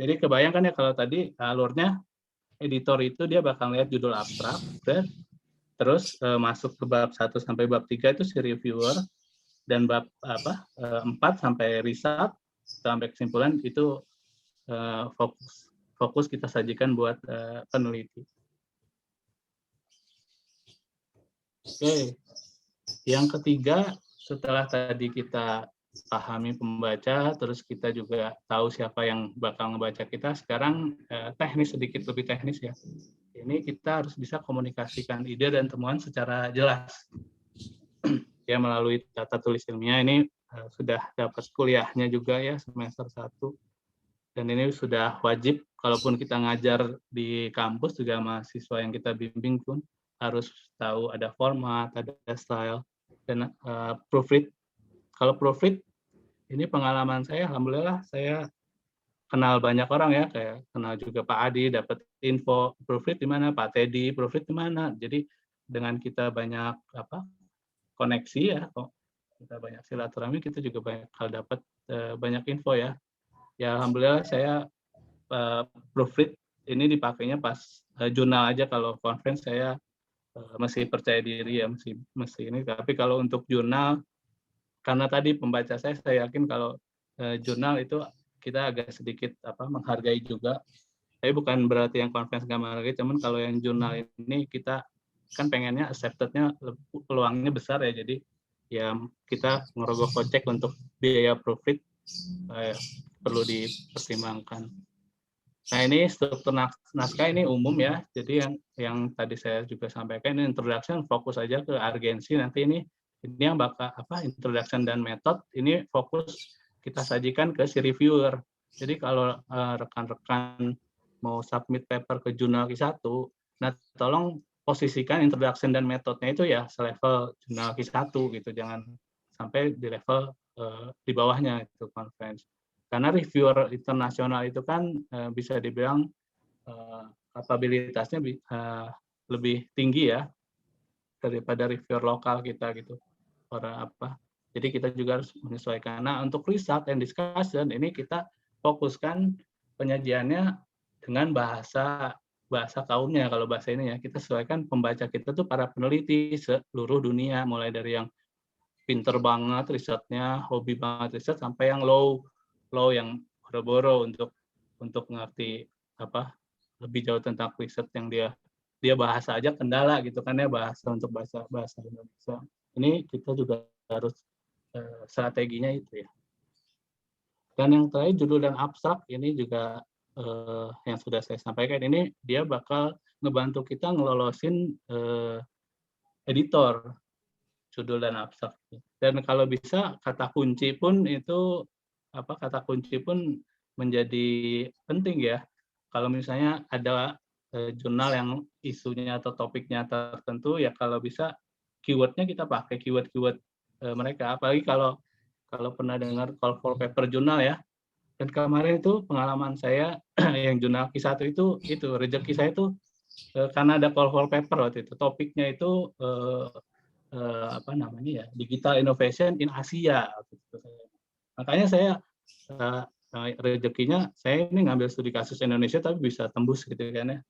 Jadi kebayangkan ya kalau tadi alurnya editor itu dia bakal lihat judul abstrak, terus masuk ke bab 1 sampai bab 3 itu si reviewer, dan bab 4 sampai riset sampai kesimpulan itu fokus kita sajikan buat peneliti. Oke. Yang ketiga, setelah tadi kita pahami pembaca, terus kita juga tahu siapa yang bakal ngebaca kita, sekarang teknis, sedikit lebih teknis ya. Ini kita harus bisa komunikasikan ide dan temuan secara jelas. Ya, melalui tata tulis ilmiah ini sudah dapat kuliahnya juga ya, semester 1. Dan ini sudah wajib, kalaupun kita ngajar di kampus juga mahasiswa yang kita bimbing pun harus tahu ada format, ada style, dan proofread. Kalau proofread, ini pengalaman saya, alhamdulillah saya kenal banyak orang ya, kayak kenal juga Pak Adi, dapat info proofread di mana, Pak Teddy proofread di mana. Jadi dengan kita banyak koneksi ya, kita banyak silaturahmi, kita juga banyak hal dapat banyak info ya. Ya alhamdulillah saya proofread ini dipakainya pas jurnal aja. Kalau conference saya masih percaya diri ya, masih ini. Tapi kalau untuk jurnal, karena tadi pembaca saya yakin kalau jurnal itu kita agak sedikit menghargai juga. Tapi bukan berarti yang conference nggak menghargai, cuman kalau yang jurnal ini kita kan pengennya accepted-nya peluangnya besar ya. Jadi ya kita ngerogoh kocek untuk biaya proofread perlu dipertimbangkan. Nah, ini struktur naskah ini umum ya. Jadi yang tadi saya juga sampaikan ini introduction, fokus aja ke urgensi. Nanti ini yang bakal introduction dan method ini fokus kita sajikan ke si reviewer. Jadi kalau rekan-rekan mau submit paper ke jurnal Q1, nah tolong posisikan introduction dan metodenya itu ya selevel jurnal Q1 gitu, jangan sampai di level di bawahnya itu conference. Karena reviewer internasional itu kan bisa dibilang kapabilitasnya lebih tinggi ya daripada reviewer lokal kita gitu. Jadi kita juga harus menyesuaikan. Nah, untuk riset and discussion ini kita fokuskan penyajiannya dengan bahasa kaumnya. Kalau bahasa ini ya, kita sesuaikan pembaca kita tuh para peneliti seluruh dunia, mulai dari yang pinter banget risetnya, hobi banget riset, sampai yang low yang boro-boro untuk ngerti lebih jauh tentang riset yang dia bahasa aja kendala gitu kan ya, bahasa Indonesia. Ini kita juga harus strateginya itu ya. Dan yang terakhir judul dan abstrak ini juga yang sudah saya sampaikan, ini dia bakal ngebantu kita ngelolosin editor judul dan abstrak. Dan kalau bisa kata kunci pun menjadi penting ya. Kalau misalnya ada jurnal yang isunya atau topiknya tertentu ya, kalau bisa keyword-nya kita pakai keyword mereka. Apalagi kalau pernah dengar call for paper jurnal ya. Dan kemarin itu pengalaman saya yang jurnal Q1 itu rezeki saya itu karena ada call for paper waktu itu. Topiknya itu digital innovation in Asia. Makanya saya rezekinya saya ini ngambil studi kasus Indonesia tapi bisa tembus gitu kan ya.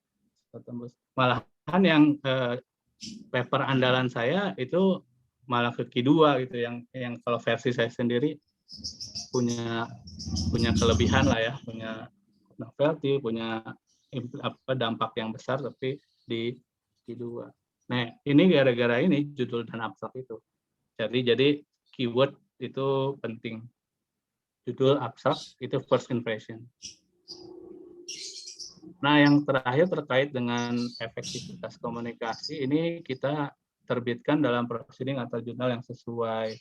Malahan yang paper andalan saya itu malah ke Q2 gitu, yang kalau versi saya sendiri punya kelebihan lah ya, punya novelty, punya dampak yang besar tapi di Q2. Nah, ini gara-gara ini judul dan abstrak itu. Jadi keyword itu penting. Judul abstrak itu first impression. Nah, yang terakhir terkait dengan efektivitas komunikasi, ini kita terbitkan dalam proceeding atau jurnal yang sesuai.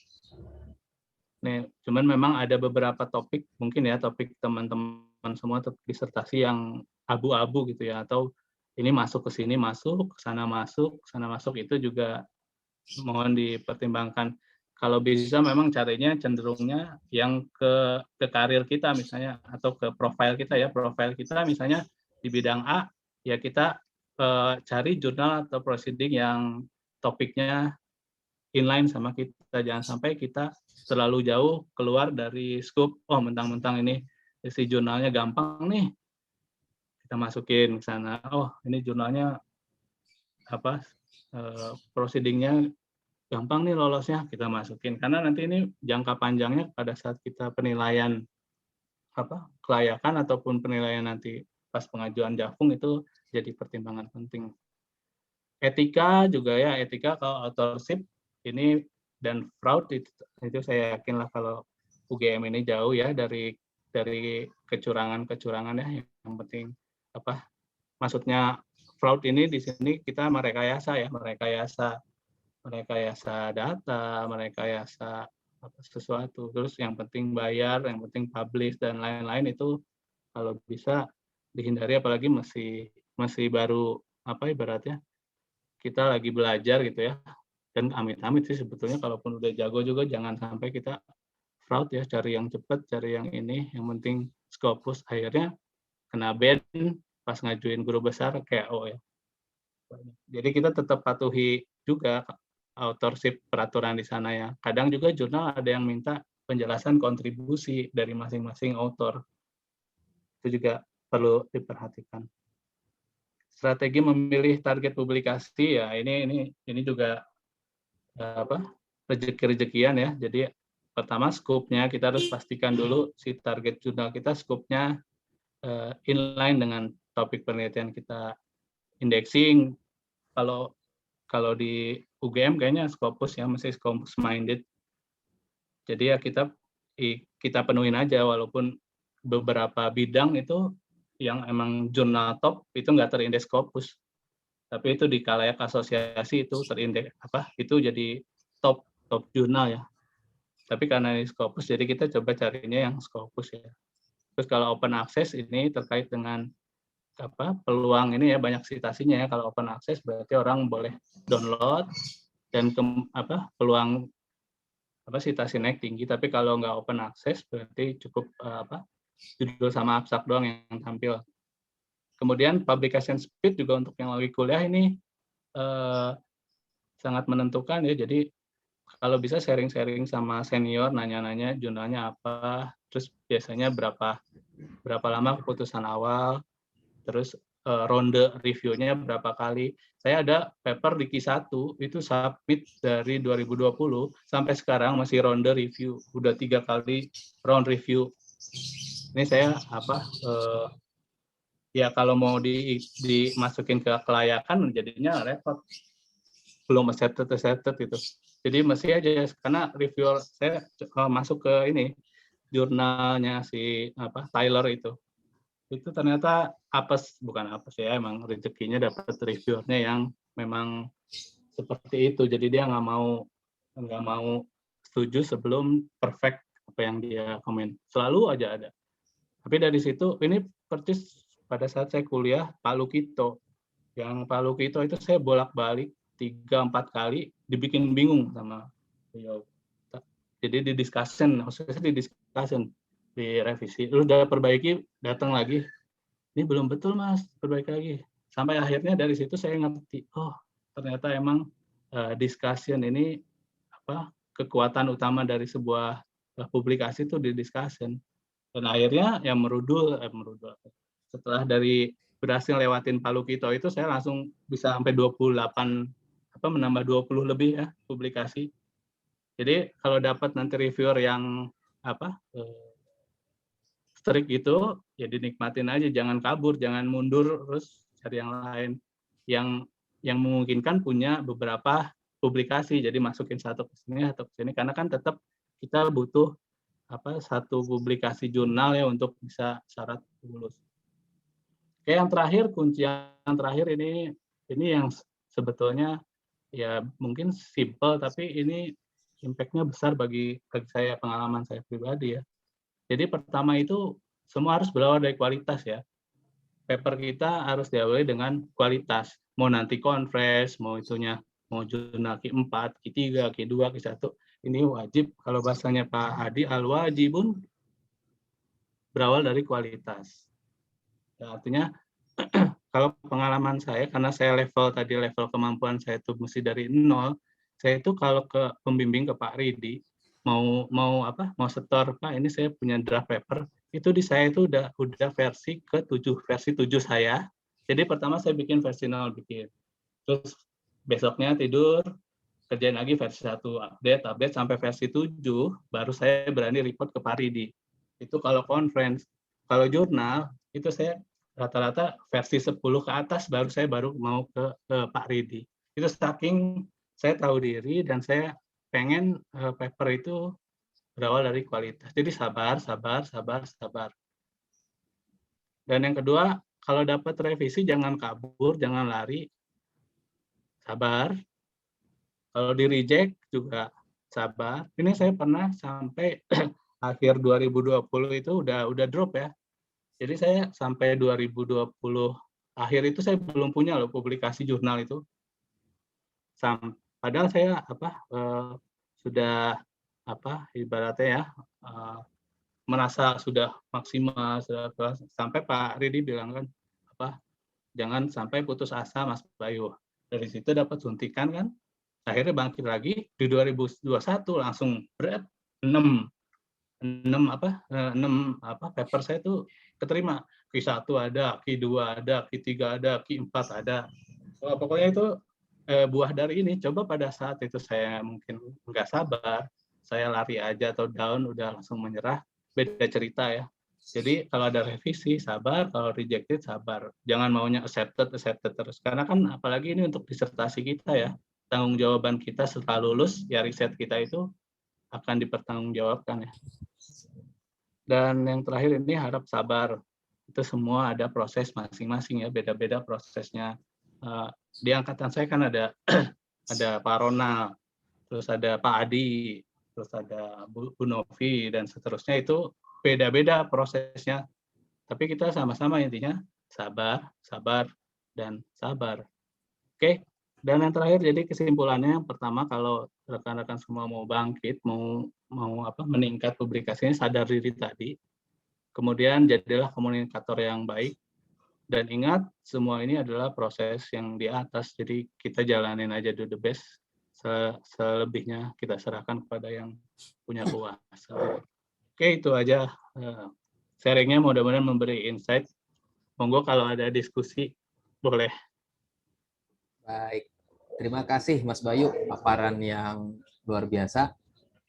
Nih, cuman memang ada beberapa topik, mungkin ya topik teman-teman bukan semua disertasi yang abu-abu gitu ya, atau ini masuk ke sini masuk, ke sana masuk, itu juga mohon dipertimbangkan. Kalau bisa memang carinya cenderungnya yang ke karir kita misalnya, atau ke profil kita ya. Profil kita misalnya di bidang A, ya kita cari jurnal atau proceeding yang topiknya inline sama kita. Jangan sampai kita terlalu jauh keluar dari scope. Oh, mentang-mentang ini si jurnalnya gampang nih, kita masukin ke sana. Oh, ini jurnalnya apa, proceedingnya gampang nih lolosnya, kita masukin. Karena nanti ini jangka panjangnya pada saat kita penilaian kelayakan ataupun penilaian nanti pas pengajuan JAFUNG itu jadi pertimbangan penting. Etika juga ya, etika kalau authorship ini dan fraud itu saya yakin lah kalau UGM ini jauh ya dari kecurangan ya. Yang penting maksudnya fraud ini di sini kita merekayasa data, merekayasa sesuatu. Terus yang penting bayar, yang penting publish dan lain-lain itu kalau bisa dihindari, apalagi masih baru ibaratnya kita lagi belajar gitu ya. Dan amit-amit sih sebetulnya kalaupun udah jago juga jangan sampai kita fraud ya, cari yang cepat, cari yang ini, yang penting Scopus akhirnya kena ban pas ngajuin guru besar KO ya. Jadi kita tetap patuhi juga authorship peraturan di sana ya. Kadang juga jurnal ada yang minta penjelasan kontribusi dari masing-masing author. Itu juga perlu diperhatikan. Strategi memilih target publikasi ya ini juga rezeki-rezekian ya. Jadi pertama scope-nya kita harus pastikan dulu si target jurnal kita scope-nya inline dengan topik penelitian kita. Indexing kalau di UGM kayaknya Scopus ya, masih Scopus minded. Jadi ya kita penuhin aja, walaupun beberapa bidang itu yang emang jurnal top itu nggak terindeks Scopus. Tapi itu di kalayak asosiasi itu terindeks itu jadi top jurnal ya. Tapi karena ini Scopus jadi kita coba carinya yang Scopus ya. Terus kalau open access ini terkait dengan peluang ini ya, banyak citasinya ya. Kalau open access berarti orang boleh download dan peluang citasi naik tinggi. Tapi kalau nggak open access berarti cukup judul sama abstrak doang yang tampil. Kemudian publication speed juga untuk yang lagi kuliah ini sangat menentukan ya. Jadi kalau bisa sharing-sharing sama senior, nanya-nanya jurnalnya apa, terus biasanya berapa lama keputusan awal, terus ronde reviewnya berapa kali. Saya ada paper di Q1 itu submit dari 2020 sampai sekarang masih ronde review, udah 3 kali round review. Ini saya ya kalau mau dimasukin ke kelayakan jadinya repot, belum accepted gitu. Jadi mesti aja karena reviewer saya masuk ke ini jurnalnya si Tyler itu ternyata bukan apes ya, emang rezekinya dapat reviewernya yang memang seperti itu. Jadi dia nggak mau setuju sebelum perfect apa yang dia komen. Selalu aja ada. Tapi dari situ ini persis pada saat saya kuliah Palukito. Yang Palukito itu saya bolak-balik 3-4 kali dibikin bingung sama beliau. Jadi di discussion di revisi, lu udah perbaiki, datang lagi, ini belum betul mas, perbaiki lagi. Sampai akhirnya dari situ saya ngerti, oh ternyata emang discussion ini kekuatan utama dari sebuah publikasi itu di discussion. Dan akhirnya yang merudul. Setelah dari berhasil lewatin Palukito itu saya langsung bisa sampai 28 menambah 20 lebih ya publikasi. Jadi kalau dapat nanti reviewer yang strict itu ya dinikmatin aja, jangan kabur, jangan mundur terus cari yang lain yang memungkinkan punya beberapa publikasi, jadi masukin satu ke sini atau ke sini, karena kan tetap kita butuh satu publikasi jurnal ya untuk bisa syarat lulus. Oke, kunci yang terakhir ini yang sebetulnya ya mungkin simple tapi ini impact-nya besar bagi saya, pengalaman saya pribadi ya. Jadi pertama itu semua harus berawal dari kualitas ya. Paper kita harus diawali dengan kualitas. Mau nanti conference, mau jurnal Q4, Q3, Q2, Q1, ini wajib, kalau bahasanya Pak Hadi, al-wajibun berawal dari kualitas. Ya, artinya kalau pengalaman saya, karena saya level kemampuan saya itu mesti dari nol, saya itu kalau ke pembimbing, ke Pak Ridi, mau setor, Pak, ini saya punya draft paper, itu di saya itu udah versi ke-7, versi 7 saya. Jadi pertama saya bikin versi 0, terus besoknya tidur, kerjain lagi versi 1, update sampai versi 7, baru saya berani report ke Pak Ridi. Itu kalau conference. Kalau jurnal, itu saya rata-rata versi 10 ke atas baru mau ke Pak Ridi. Itu saking saya tahu diri dan saya pengen paper itu berawal dari kualitas. Jadi sabar. Dan yang kedua, kalau dapat revisi jangan kabur, jangan lari. Sabar. Kalau di reject juga sabar. Ini saya pernah sampai akhir 2020 itu udah drop ya. Jadi saya sampai 2020 akhir itu saya belum punya loh publikasi jurnal itu. Padahal saya sudah ibaratnya ya merasa sudah maksimal, sampai Pak Ridi bilang kan jangan sampai putus asa Mas Bayu. Dari situ dapat suntikan kan, akhirnya bangkit lagi di 2021 langsung berat 6 paper saya itu keterima. Q1 ada, Q2 ada, Q3 ada, Q4 ada. Pokoknya itu buah dari ini. Coba pada saat itu saya mungkin nggak sabar, saya lari aja atau down, udah langsung menyerah, beda cerita ya. Jadi kalau ada revisi sabar, kalau rejected sabar. Jangan maunya accepted terus. Karena kan apalagi ini untuk disertasi kita ya, tanggung jawaban kita setelah lulus, ya riset kita itu akan dipertanggungjawabkan ya. Dan yang terakhir ini harap sabar. Itu semua ada proses masing-masing ya, beda-beda prosesnya. Di angkatan saya kan ada Pak Ronald, terus ada Pak Adi, terus ada Bu Novi, dan seterusnya. Itu beda-beda prosesnya. Tapi kita sama-sama intinya sabar, dan sabar. Oke. Dan yang terakhir, jadi kesimpulannya, pertama kalau rekan-rekan semua mau bangkit, mau meningkat publikasinya, sadar diri tadi. Kemudian jadilah komunikator yang baik. Dan ingat, semua ini adalah proses yang di atas, jadi kita jalanin aja do the best. Selebihnya kita serahkan kepada yang punya kuasa. Oke, itu aja sharingnya, mudah-mudahan memberi insight. Monggo kalau ada diskusi, boleh. Baik, terima kasih Mas Bayu, paparan yang luar biasa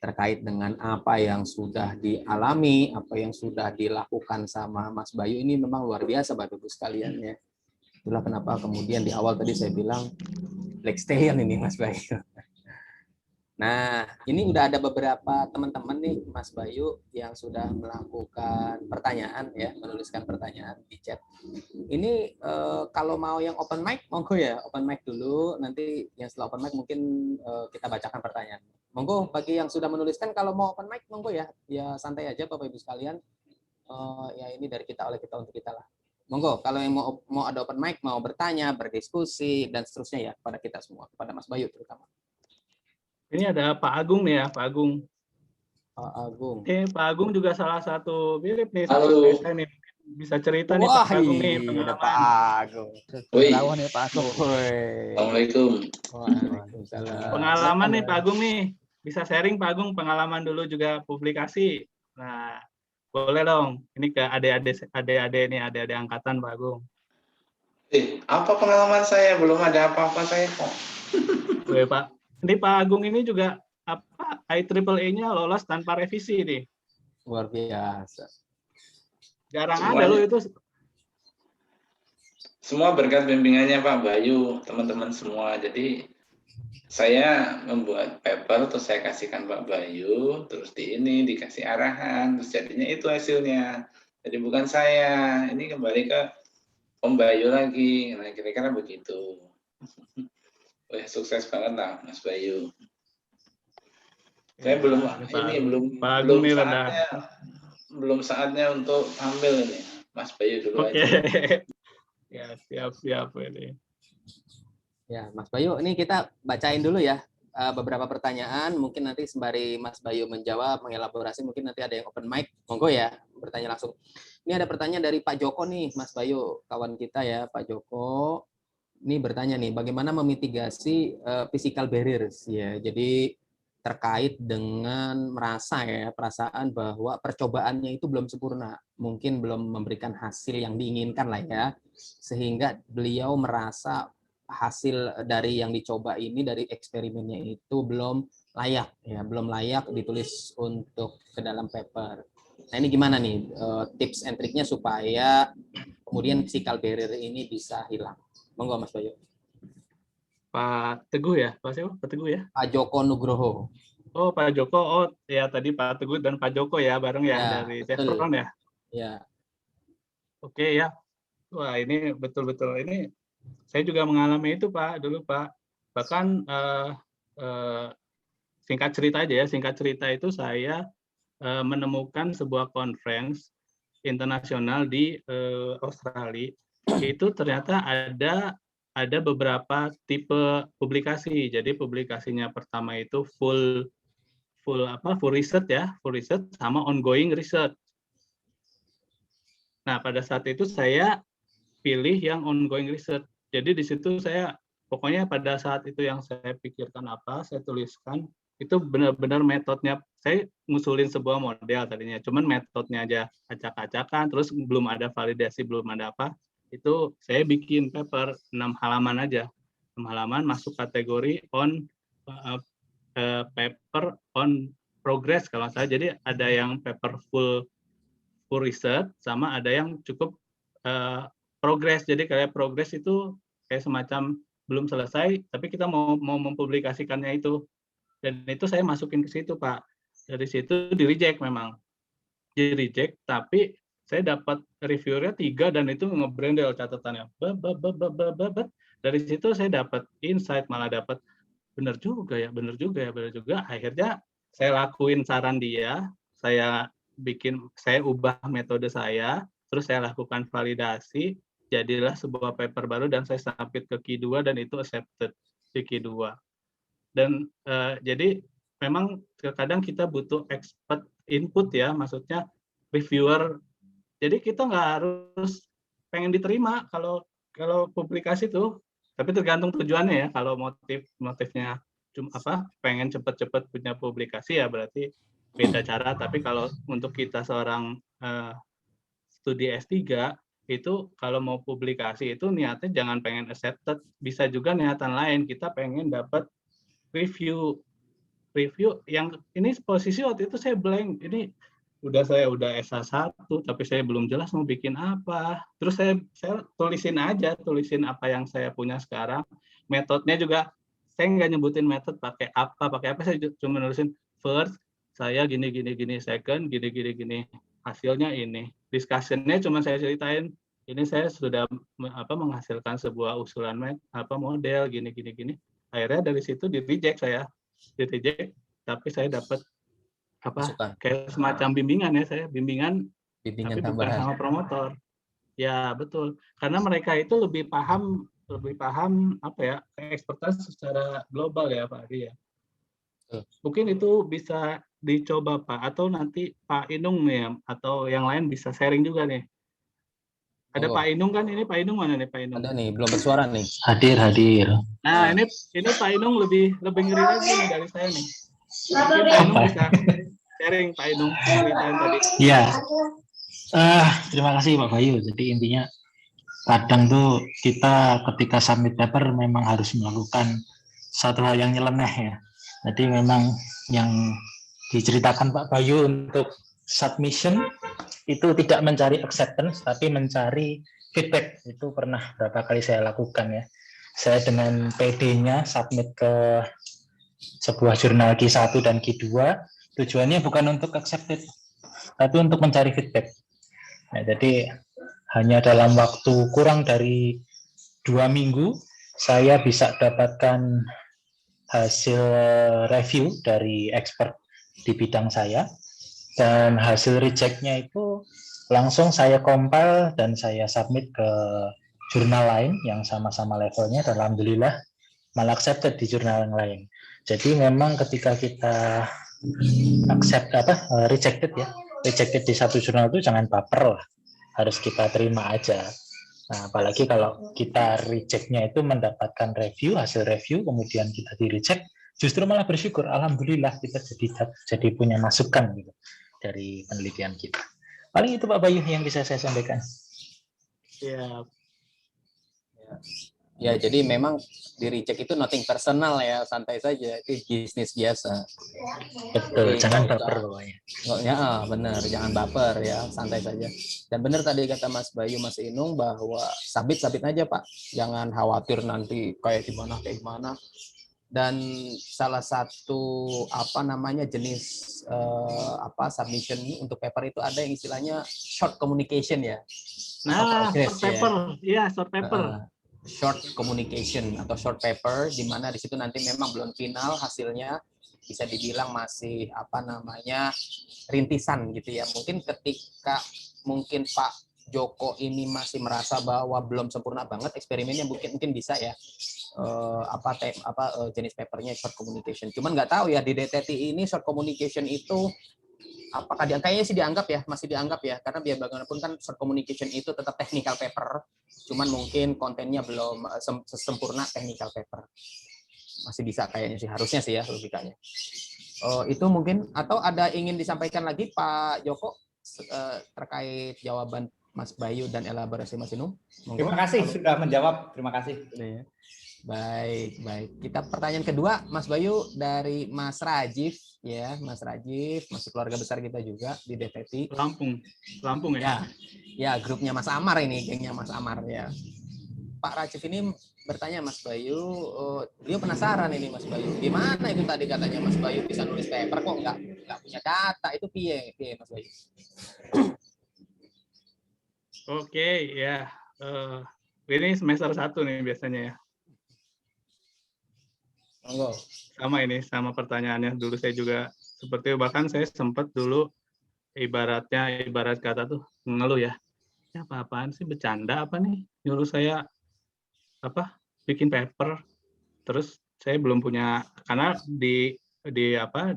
terkait dengan apa yang sudah dialami, apa yang sudah dilakukan sama Mas Bayu. Ini memang luar biasa Bapak Ibu sekalian ya. Itulah kenapa kemudian di awal tadi saya bilang Black Stallion ini Mas Bayu. Nah, ini udah ada beberapa teman-teman nih Mas Bayu yang sudah melakukan pertanyaan ya, menuliskan pertanyaan di chat. Ini kalau mau yang open mic, monggo ya, open mic dulu. Nanti yang setelah open mic mungkin kita bacakan pertanyaan. Monggo bagi yang sudah menuliskan, kalau mau open mic, monggo ya. Ya santai aja Bapak Ibu sekalian. Ya ini dari kita, oleh kita, untuk kita lah. Monggo, kalau yang mau ada open mic, mau bertanya, berdiskusi, dan seterusnya ya, kepada kita semua, kepada Mas Bayu terutama. Ini ada Pak Agung nih ya, Pak Agung. Pak Agung. Pak Agung juga salah satu mirip nih. Halo. Saya nih bisa cerita nih Wah, Pak Agung nih. ada Pak Agung. Lawan ya Pak Agung. Assalamualaikum. Waalaikumsalam. Pengalaman nih Pak Agung nih. Bisa sharing Pak Agung pengalaman dulu juga publikasi. Nah, boleh dong. Ini ke adik-adik nih, adik-adik angkatan Pak Agung. Apa pengalaman saya? Belum ada apa-apa saya kok. Oke, Pak. Ini Pak Agung ini juga IEEE-nya lolos tanpa revisi nih. Luar biasa. Jarang Semuanya. ada loh itu. Semua berkat bimbingannya Pak Bayu, teman-teman semua. Jadi saya membuat paper, terus saya kasihkan Pak Bayu, terus dikasih arahan, terus jadinya itu hasilnya. Jadi bukan saya, ini kembali ke Om Bayu lagi. Nah, kira-kira begitu. Wah, sukses banget lah Mas Bayu. Saya belum Pak Agung nih saatnya belum saatnya untuk tampil ini. Mas Bayu dulu Oke. aja. Ya, siap ini. Ya, Mas Bayu, ini kita bacain dulu ya beberapa pertanyaan. Mungkin nanti sembari Mas Bayu menjawab, mengelaborasi, mungkin nanti ada yang open mic. Monggo ya, bertanya langsung. Ini ada pertanyaan dari Pak Joko nih, Mas Bayu, kawan kita ya, Pak Joko. Ini bertanya nih, bagaimana memitigasi physical barriers ya. Jadi terkait dengan merasa ya, perasaan bahwa percobaannya itu belum sempurna, mungkin belum memberikan hasil yang diinginkan lah ya, sehingga beliau merasa hasil dari yang dicoba ini, dari eksperimennya itu belum layak ya, belum layak ditulis untuk ke dalam paper. Nah ini gimana nih tips and triknya supaya kemudian physical barrier ini bisa hilang? Monggo Mas Bayu. Pak Teguh ya, Pak siapa? Pak Teguh ya? Pak Joko Nugroho. Oh, Pak Joko. Oh, ya tadi Pak Teguh dan Pak Joko ya, bareng ya, Ya, dari betul. Chevron ya. Ya. Oke ya. Wah, ini betul-betul ini saya juga mengalami itu Pak dulu Pak. Bahkan singkat cerita aja ya, singkat cerita itu saya menemukan sebuah conference internasional di Australia. Itu ternyata ada beberapa tipe publikasi. Jadi publikasinya pertama itu full research ya, full research sama ongoing research. Nah, pada saat itu saya pilih yang ongoing research. Jadi di situ saya pokoknya pada saat itu yang saya pikirkan apa, saya tuliskan itu benar-benar metodenya. Saya ngusulin sebuah model tadinya, cuman metodenya aja acak-acakan, terus belum ada validasi, belum ada apa. Itu saya bikin paper 6 halaman aja. 6 halaman masuk kategori on paper on progress kalau saya. Jadi ada yang paper full research sama ada yang cukup progress. Jadi kayak progress itu kayak semacam belum selesai tapi kita mau mempublikasikannya itu. Dan itu saya masukin ke situ, Pak. Dari situ di reject memang. Di reject tapi saya dapat reviewernya 3 dan itu ngebrandel catatannya. Dari situ saya dapat insight, malah dapat benar juga. Akhirnya saya lakuin saran dia, saya ubah metode saya, terus saya lakukan validasi, jadilah sebuah paper baru dan saya submit ke Q2 dan itu accepted di Q2. Dan jadi memang kadang kita butuh expert input ya, maksudnya reviewer. Jadi kita nggak harus pengen diterima kalau publikasi tuh, tapi tergantung tujuannya ya. Kalau motifnya pengen cepet-cepet punya publikasi ya berarti beda cara. Tapi kalau untuk kita seorang studi S3 itu kalau mau publikasi itu niatnya jangan pengen accepted, bisa juga niatan lain, kita pengen dapat review yang ini posisi waktu itu saya blank, ini saya udah SA1 tapi saya belum jelas mau bikin apa, terus saya tulisin apa yang saya punya sekarang, metodenya juga saya nggak nyebutin metode pakai apa, saya cuma nulisin first saya gini, second gini, hasilnya ini, discussion-nya cuma saya ceritain ini saya sudah menghasilkan sebuah usulan model gini, akhirnya dari situ di reject tapi saya dapat kayak semacam bimbingan ya, bimbingan tapi tambahan. bukan sama promotor ya, betul, karena mereka itu lebih paham expertise secara global ya Pak Ari ya. Mungkin itu bisa dicoba Pak, atau nanti Pak Inung nih atau yang lain bisa sharing juga nih. Ada Pak Inung kan, ini Pak Inung mana nih Pak Inung? Ada nih, belum bersuara nih. Hadir. Nah, ini Pak Inung lebih ngeri lagi nih dari saya nih. Mungkin Pak Inung bisa sharing, Pak Inung ceritain tadi. Iya. Terima kasih Pak Bayu. Jadi intinya kadang tuh kita ketika submit paper memang harus melakukan satu hal yang nyeleneh ya. Jadi memang yang diceritakan Pak Bayu untuk submission itu tidak mencari acceptance tapi mencari feedback. Itu pernah berapa kali saya lakukan ya. Saya dengan PD-nya submit ke sebuah jurnal Q1 dan Q2, tujuannya bukan untuk accepted tapi untuk mencari feedback. Nah, jadi hanya dalam waktu kurang dari 2 minggu saya bisa dapatkan hasil review dari expert di bidang saya. Dan hasil rejectnya itu langsung saya compile dan saya submit ke jurnal lain yang sama-sama levelnya, dan alhamdulillah malah accepted di jurnal yang lain. Jadi memang ketika kita rejected di satu jurnal itu jangan baper lah, harus kita terima aja. Nah, apalagi kalau kita rejectnya itu mendapatkan hasil review, kemudian kita di reject, justru malah bersyukur, alhamdulillah kita jadi punya masukan gitu dari penelitian kita. Paling itu Pak Bayu yang bisa saya sampaikan. Ya, Ya, jadi memang di reject itu nothing personal ya, santai saja, itu bisnis biasa. Betul, Jadi jangan nggak baper usah- pokoknya. Ya, benar, jangan baper ya, santai saja. Dan benar tadi kata Mas Bayu, Mas Inung, bahwa sabit aja Pak, jangan khawatir nanti kayak gimana. Dan salah satu jenis submission untuk paper itu ada yang istilahnya short communication ya. Atau nah, progress short paper, ya short paper. Short communication atau short paper, di mana di situ nanti memang belum final hasilnya, bisa dibilang masih rintisan gitu ya. Mungkin ketika Pak Joko ini masih merasa bahwa belum sempurna banget eksperimennya, mungkin bisa ya jenis papernya short communication. Cuman nggak tahu ya di DTT ini short communication itu apakah kayaknya sih masih dianggap ya, karena biar bagaimanapun kan short communication itu tetap technical paper, cuman mungkin kontennya belum sempurna technical paper. Masih bisa kayaknya sih, harusnya sih ya logikanya. Itu mungkin, atau ada ingin disampaikan lagi Pak Joko terkait jawaban Mas Bayu dan elaborasi Mas Inung? Terima kasih sudah menjawab. Terima kasih. Baik. Kita pertanyaan kedua, Mas Bayu, dari Mas Rajiv ya, Mas Rajiv, masih keluarga besar kita juga di DTT. Lampung ya. Ya, grupnya Mas Amar ini, gengnya Mas Amar ya. Pak Rajiv ini bertanya Mas Bayu, dia penasaran ini Mas Bayu, gimana itu tadi katanya Mas Bayu bisa nulis paper kok nggak punya data, itu piye Mas Bayu? Oke, ya. Ini semester 1 nih biasanya ya. Sama pertanyaannya. Dulu saya juga seperti, bahkan saya sempat dulu ibarat kata tuh ngeluh ya. Ya apa-apaan sih, bercanda apa nih? Nyuruh saya bikin paper. Terus saya belum punya, karena di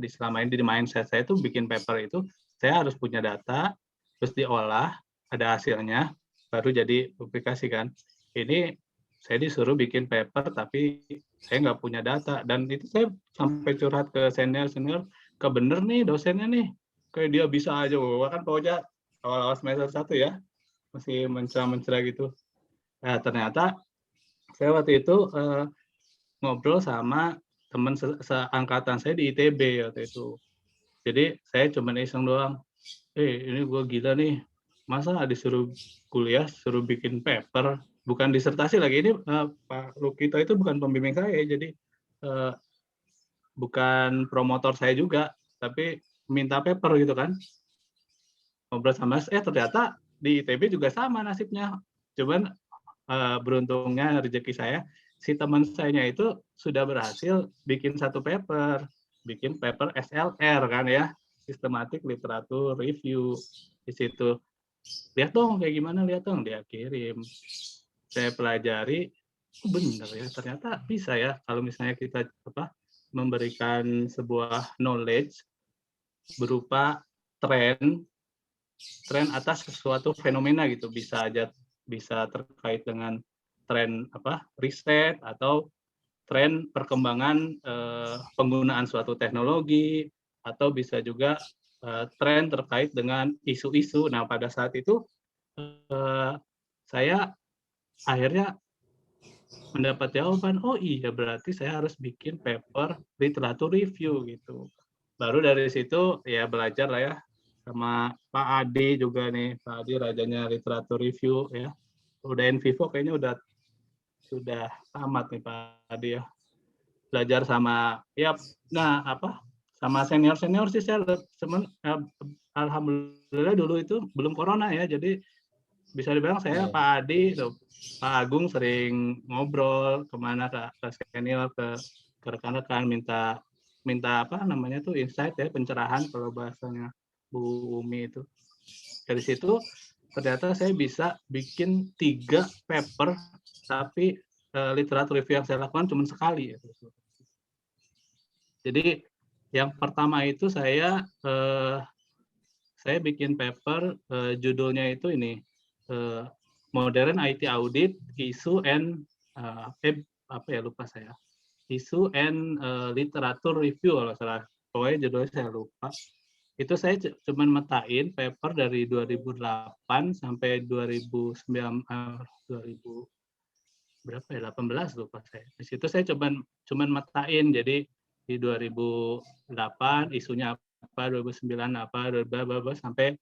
selama ini di mindset saya tuh bikin paper itu saya harus punya data, terus diolah, ada hasilnya, baru jadi publikasi kan. Ini saya disuruh bikin paper tapi saya nggak punya data, dan itu saya sampai curhat ke senior, kebener nih dosennya nih, kayak dia bisa aja, kan pokoknya awal-awal semester 1 ya, masih mencela gitu. Nah ternyata saya waktu itu ngobrol sama teman seangkatan saya di ITB waktu itu. Jadi saya cuma iseng doang, ini gue gila nih, masa disuruh kuliah, suruh bikin paper, bukan disertasi lagi. Ini Pak Lukito itu bukan pembimbing saya, jadi bukan promotor saya juga, tapi minta paper gitu kan. Ngobrol sama ternyata di ITB juga sama nasibnya. Cuman beruntungnya rezeki saya, si teman saya itu sudah berhasil bikin satu paper, bikin paper SLR kan ya, Systematic Literature Review. Di situ lihat dong kayak gimana, dia kirim, saya pelajari, bener ya, ternyata bisa ya kalau misalnya kita memberikan sebuah knowledge berupa tren atas sesuatu fenomena gitu, bisa terkait dengan tren riset atau tren perkembangan penggunaan suatu teknologi, atau bisa juga tren terkait dengan isu-isu. Nah pada saat itu saya akhirnya mendapat jawaban, oh iya berarti saya harus bikin paper literatur review gitu. Baru dari situ ya belajar lah ya, sama Pak Adi juga nih, Pak Adi rajanya literatur review ya. Udah in vivo kayaknya sudah tamat nih Pak Adi ya. Belajar sama sama senior sih saya alhamdulillah dulu itu belum corona ya, jadi bisa dibilang saya Pak Adi, Pak Agung sering ngobrol kemana ke senior, ke rekan-rekan, minta insight ya, pencerahan kalau bahasanya Bu Umi itu. Dari situ ternyata saya bisa bikin 3 paper, tapi literatur review yang saya lakukan cuma sekali. Jadi yang pertama itu saya bikin paper, judulnya itu ini, Modern IT Audit, Issue and lupa saya. Issue and Literature Review kalau salah. Pokoknya judulnya saya lupa. Itu saya cuma metain paper dari 2008 sampai 2018 lupa saya. Di situ saya cuman metain. Jadi di 2008 isunya apa, 2009 apa, sampai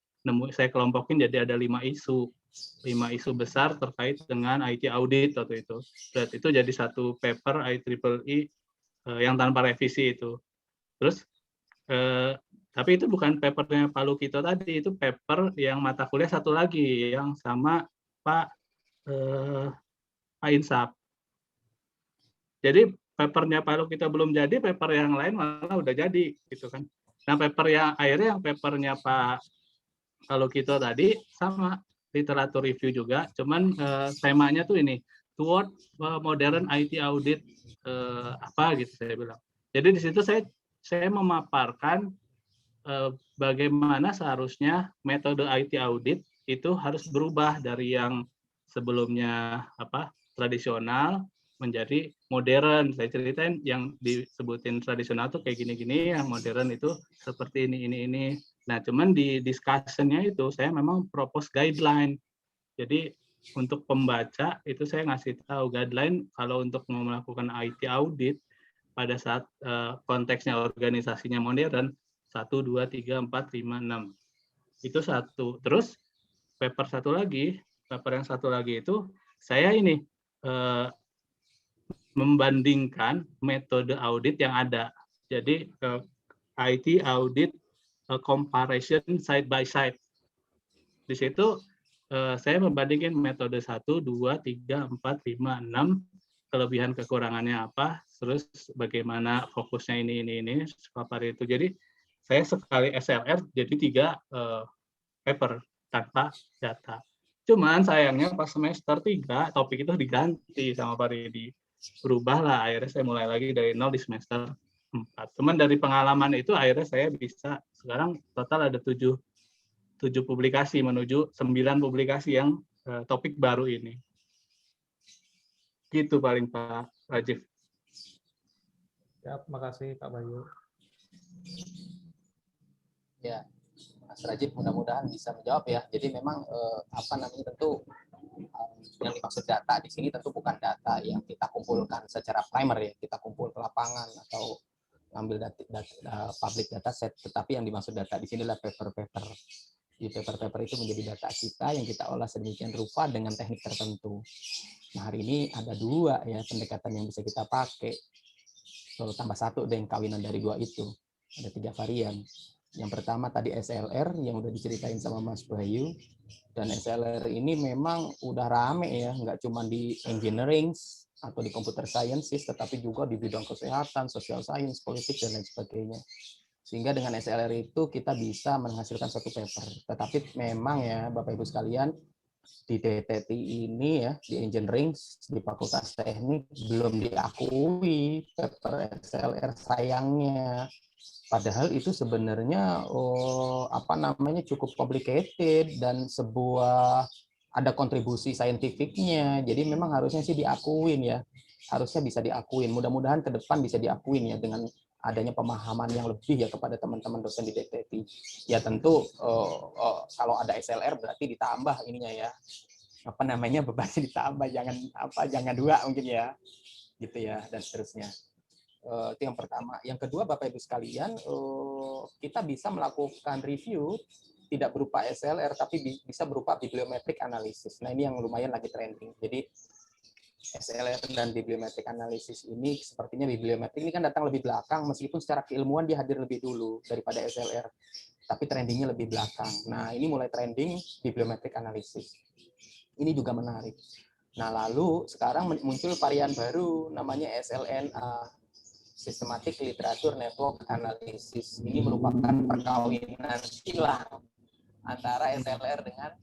saya kelompokin jadi ada 5 isu. 5 isu besar terkait dengan IT audit waktu itu. Dan itu jadi satu paper IEEE yang tanpa revisi itu. Terus tapi itu bukan papernya Pak Lukito tadi, itu paper yang mata kuliah satu lagi yang sama Pak Insaf. Jadi papernya Pak Lukito belum jadi, paper yang lain malah udah jadi, gitu kan. Nah, paper yang akhirnya yang papernya Pak Lukito tadi sama literatur review juga, cuman temanya tuh ini, Toward Modern IT Audit apa gitu saya bilang. Jadi di situ saya memaparkan bagaimana seharusnya metode IT audit itu harus berubah dari yang sebelumnya tradisional menjadi modern. Saya ceritain yang disebutin tradisional tuh kayak gini-gini, yang modern itu seperti ini. Nah, cuman di discussion-nya itu saya memang propose guideline. Jadi untuk pembaca itu saya ngasih tahu guideline kalau untuk mau melakukan IT audit pada saat konteksnya organisasinya modern, 1, 2, 3, 4, 5, 6. Itu satu. Terus paper yang satu lagi itu saya ini membandingkan metode audit yang ada. Jadi IT audit comparison side by side. Di situ saya membandingkan metode 1, 2, 3, 4, 5, 6, kelebihan kekurangannya apa, terus bagaimana fokusnya ini, papar itu. Jadi saya sekali SLR jadi 3 paper tanpa data. Cuman sayangnya pas semester 3 topik itu diganti sama Pak Ridi. Berubahlah, akhirnya saya mulai lagi dari 0 di semester 4. Cuman dari pengalaman itu akhirnya saya bisa, sekarang total ada 7 publikasi menuju 9 publikasi yang topik baru ini. Gitu paling Pak Rajif. Ya, makasih Pak Bayu. Ya, Mas Rajif mudah-mudahan bisa menjawab ya. Jadi memang tentu yang dimaksud data di sini tentu bukan data yang kita kumpulkan secara primer ya, kita kumpul ke lapangan atau ambil public data set, tetapi yang dimaksud data di sini adalah paper-paper. Di paper-paper itu menjadi data kita yang kita olah sedemikian rupa dengan teknik tertentu. Nah, hari ini ada 2 ya pendekatan yang bisa kita pakai. So, tambah 1 yang kawinan dari 2 itu. Ada 3 varian. Yang pertama tadi SLR yang udah diceritain sama Mas Bayu. Dan SLR ini memang udah rame ya, nggak cuma di engineering atau di computer sciences, tetapi juga di bidang kesehatan, social science, politik, dan lain sebagainya. Sehingga dengan SLR itu kita bisa menghasilkan satu paper. Tetapi memang ya Bapak Ibu sekalian, di DTTI ini ya, di engineering, di Fakultas Teknik, belum diakui paper SLR sayangnya. Padahal itu sebenarnya cukup complicated dan sebuah ada kontribusi saintifiknya. Jadi memang harusnya sih diakuin ya. Harusnya bisa diakuin. Mudah-mudahan ke depan bisa diakuin ya dengan adanya pemahaman yang lebih ya kepada teman-teman dosen di DTTI. Ya tentu kalau ada SLR berarti ditambah ininya ya. Bebannya ditambah, jangan 2 mungkin ya. Gitu ya, dan seterusnya. Itu yang pertama. Yang kedua, Bapak Ibu sekalian, kita bisa melakukan review tidak berupa SLR, tapi bisa berupa bibliometric analysis. Nah, ini yang lumayan lagi trending. Jadi, SLR dan bibliometric analysis ini, sepertinya bibliometrik ini kan datang lebih belakang, meskipun secara keilmuan dia hadir lebih dulu daripada SLR. Tapi trendingnya lebih belakang. Nah, ini mulai trending bibliometric analysis. Ini juga menarik. Nah, lalu sekarang muncul varian baru, namanya SLNA. Systematic Literature Network Analysis. Ini merupakan perkawinan silang antara SLR dengan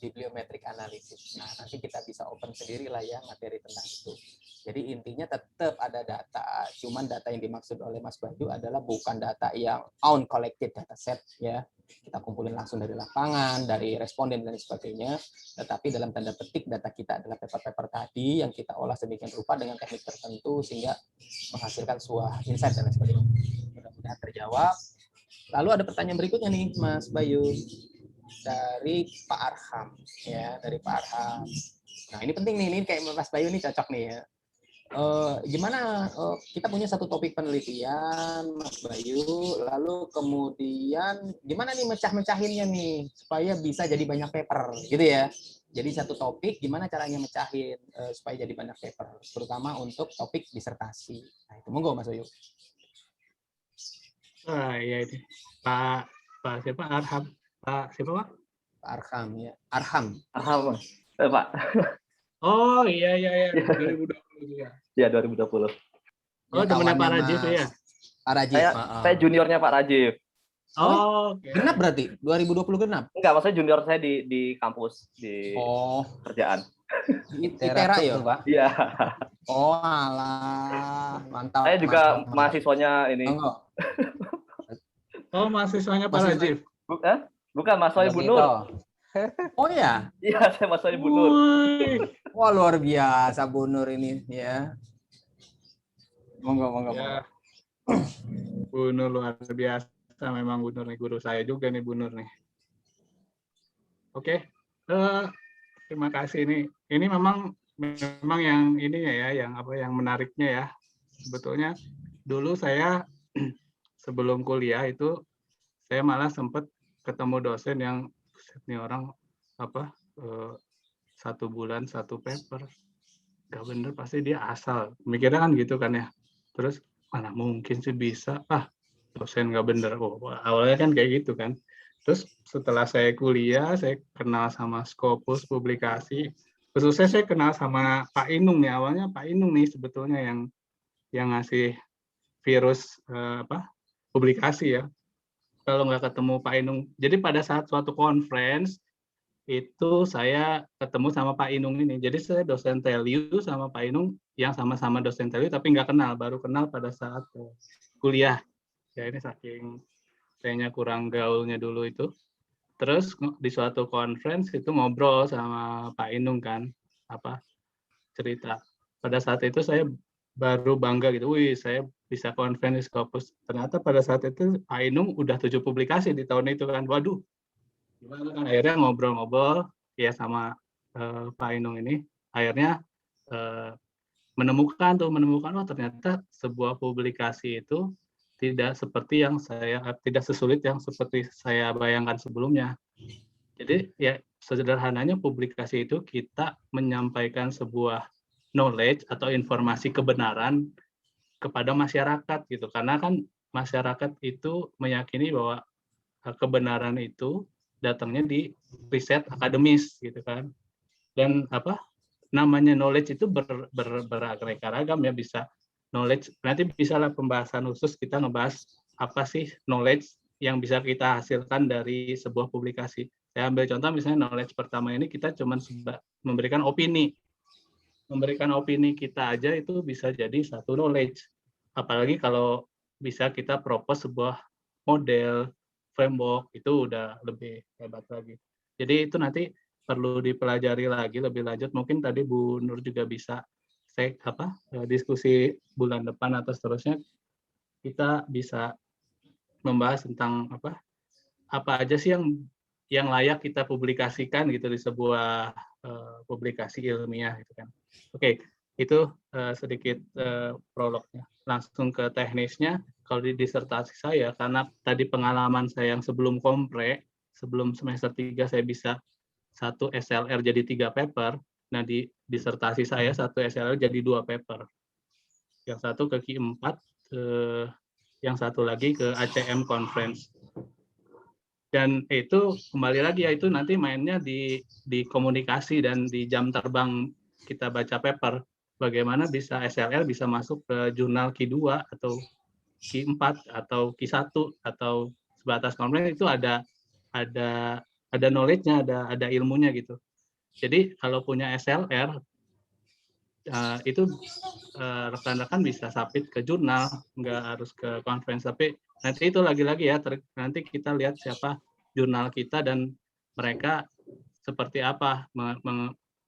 bibliometric analysis. Nah, nanti kita bisa open sendiri lah ya materi tentang itu. Jadi intinya tetap ada data, cuman data yang dimaksud oleh Mas Bayu adalah bukan data yang uncollected data set ya. Kita kumpulin langsung dari lapangan, dari responden dan sebagainya, tetapi dalam tanda petik data kita adalah paper-paper tadi yang kita olah sedemikian rupa dengan teknik tertentu sehingga menghasilkan sebuah insight dan lain sebagainya. Mudah-mudahan terjawab. Lalu ada pertanyaan berikutnya nih Mas Bayu dari Pak Arham ya, dari Pak Arham. Nah, ini penting nih, ini kayak Mas Bayu nih cocok nih ya. Gimana kita punya satu topik penelitian Mas Bayu, lalu kemudian gimana nih mecah-mecahinnya nih supaya bisa jadi banyak paper gitu ya. Jadi satu topik gimana caranya mecahin supaya jadi banyak paper, terutama untuk topik disertasi. Nah, itu monggo Mas Bayu. Ya ini Pak siapa Arham? Pak siapa Pak? Pak Arham ya. Arham. Pak. Oh iya 2020 juga. Ya 2020. Oh temannya Pak Rajif ya? Pak Rajif. Saya juniornya Pak Rajif. Oh, okay. Genap berarti 2020 genap. Enggak, maksudnya junior saya di kampus di kerjaan. ITERA ya, Pak? Iya. Oh, alah, mantap. Saya juga mahasiswanya ini. Oh, mahasiswanya Pak Rajif. Bukan, mahasiswa Ibu Nur. Oh ya? Iya, saya mahasiswa Ibu Nur. Wah, luar biasa Bu Nur ini ya. Monggo. Ya. Bu Nur luar biasa. Memang Bu Nur nih, guru saya juga nih Bu Nur nih. Oke, terima kasih nih. Ini memang yang ini ya, yang menariknya ya. Sebetulnya dulu saya sebelum kuliah itu saya malah sempat ketemu dosen yang ini orang 1 bulan 1 paper. Gak bener, pasti dia asal. Mikirnya kan gitu kan ya. Terus mana mungkin sih bisa, dosen nggak bener. Awalnya kan kayak gitu kan. Terus setelah saya kuliah, saya kenal sama Scopus publikasi. Khususnya saya kenal sama Pak Inung nih. Awalnya Pak Inung nih sebetulnya yang ngasih virus publikasi ya. Kalau nggak ketemu Pak Inung. Jadi pada saat suatu conference itu saya ketemu sama Pak Inung ini. Jadi saya dosen TELU sama Pak Inung yang sama-sama dosen TELU tapi nggak kenal, baru kenal pada saat kuliah. Ya ini saking kayaknya kurang gaulnya dulu itu. Terus di suatu conference itu ngobrol sama Pak Inung kan, cerita. Pada saat itu saya baru bangga gitu, saya bisa conference di Scopus. Ternyata pada saat itu Pak Inung udah 7 publikasi di tahun itu kan. Waduh, gimana kan, akhirnya ngobrol-ngobrol ya sama Pak Inung ini. Akhirnya menemukan ternyata sebuah publikasi itu tidak sesulit yang seperti saya bayangkan sebelumnya. Jadi ya sederhananya publikasi itu kita menyampaikan sebuah knowledge atau informasi kebenaran kepada masyarakat gitu. Karena kan masyarakat itu meyakini bahwa kebenaran itu datangnya di riset akademis gitu kan. Dan namanya knowledge itu beraneka ragam ya, bisa knowledge, nanti bisa lah pembahasan khusus kita ngebahas apa sih knowledge yang bisa kita hasilkan dari sebuah publikasi. Saya ambil contoh misalnya knowledge pertama ini kita cuma memberikan opini. Memberikan opini kita aja itu bisa jadi satu knowledge. Apalagi kalau bisa kita propose sebuah model, framework, itu udah lebih hebat lagi. Jadi itu nanti perlu dipelajari lagi lebih lanjut. Mungkin tadi Bu Nur juga bisa diskusi bulan depan atau seterusnya kita bisa membahas tentang apa aja sih yang layak kita publikasikan gitu di sebuah publikasi ilmiah gitu kan. Oke, itu sedikit prolognya. Langsung ke teknisnya. Kalau di disertasi saya, karena tadi pengalaman saya yang sebelum kompre, sebelum semester 3 saya bisa 1 SLR jadi 3 paper. Nah, di disertasi saya 1 SLR jadi 2 paper. Yang satu ke Q4, yang satu lagi ke ACM Conference. Dan itu kembali lagi ya, itu nanti mainnya di komunikasi dan di jam terbang kita baca paper. bagaimana bisa SLR bisa masuk ke jurnal Q2 atau Q4 atau Q1 atau sebatas komplain, itu ada knowledge-nya, ada ilmunya gitu. Jadi kalau punya SLR itu rekan-rekan bisa submit ke jurnal, nggak harus ke conference. Tapi nanti itu lagi-lagi ya, nanti kita lihat siapa jurnal kita dan mereka seperti apa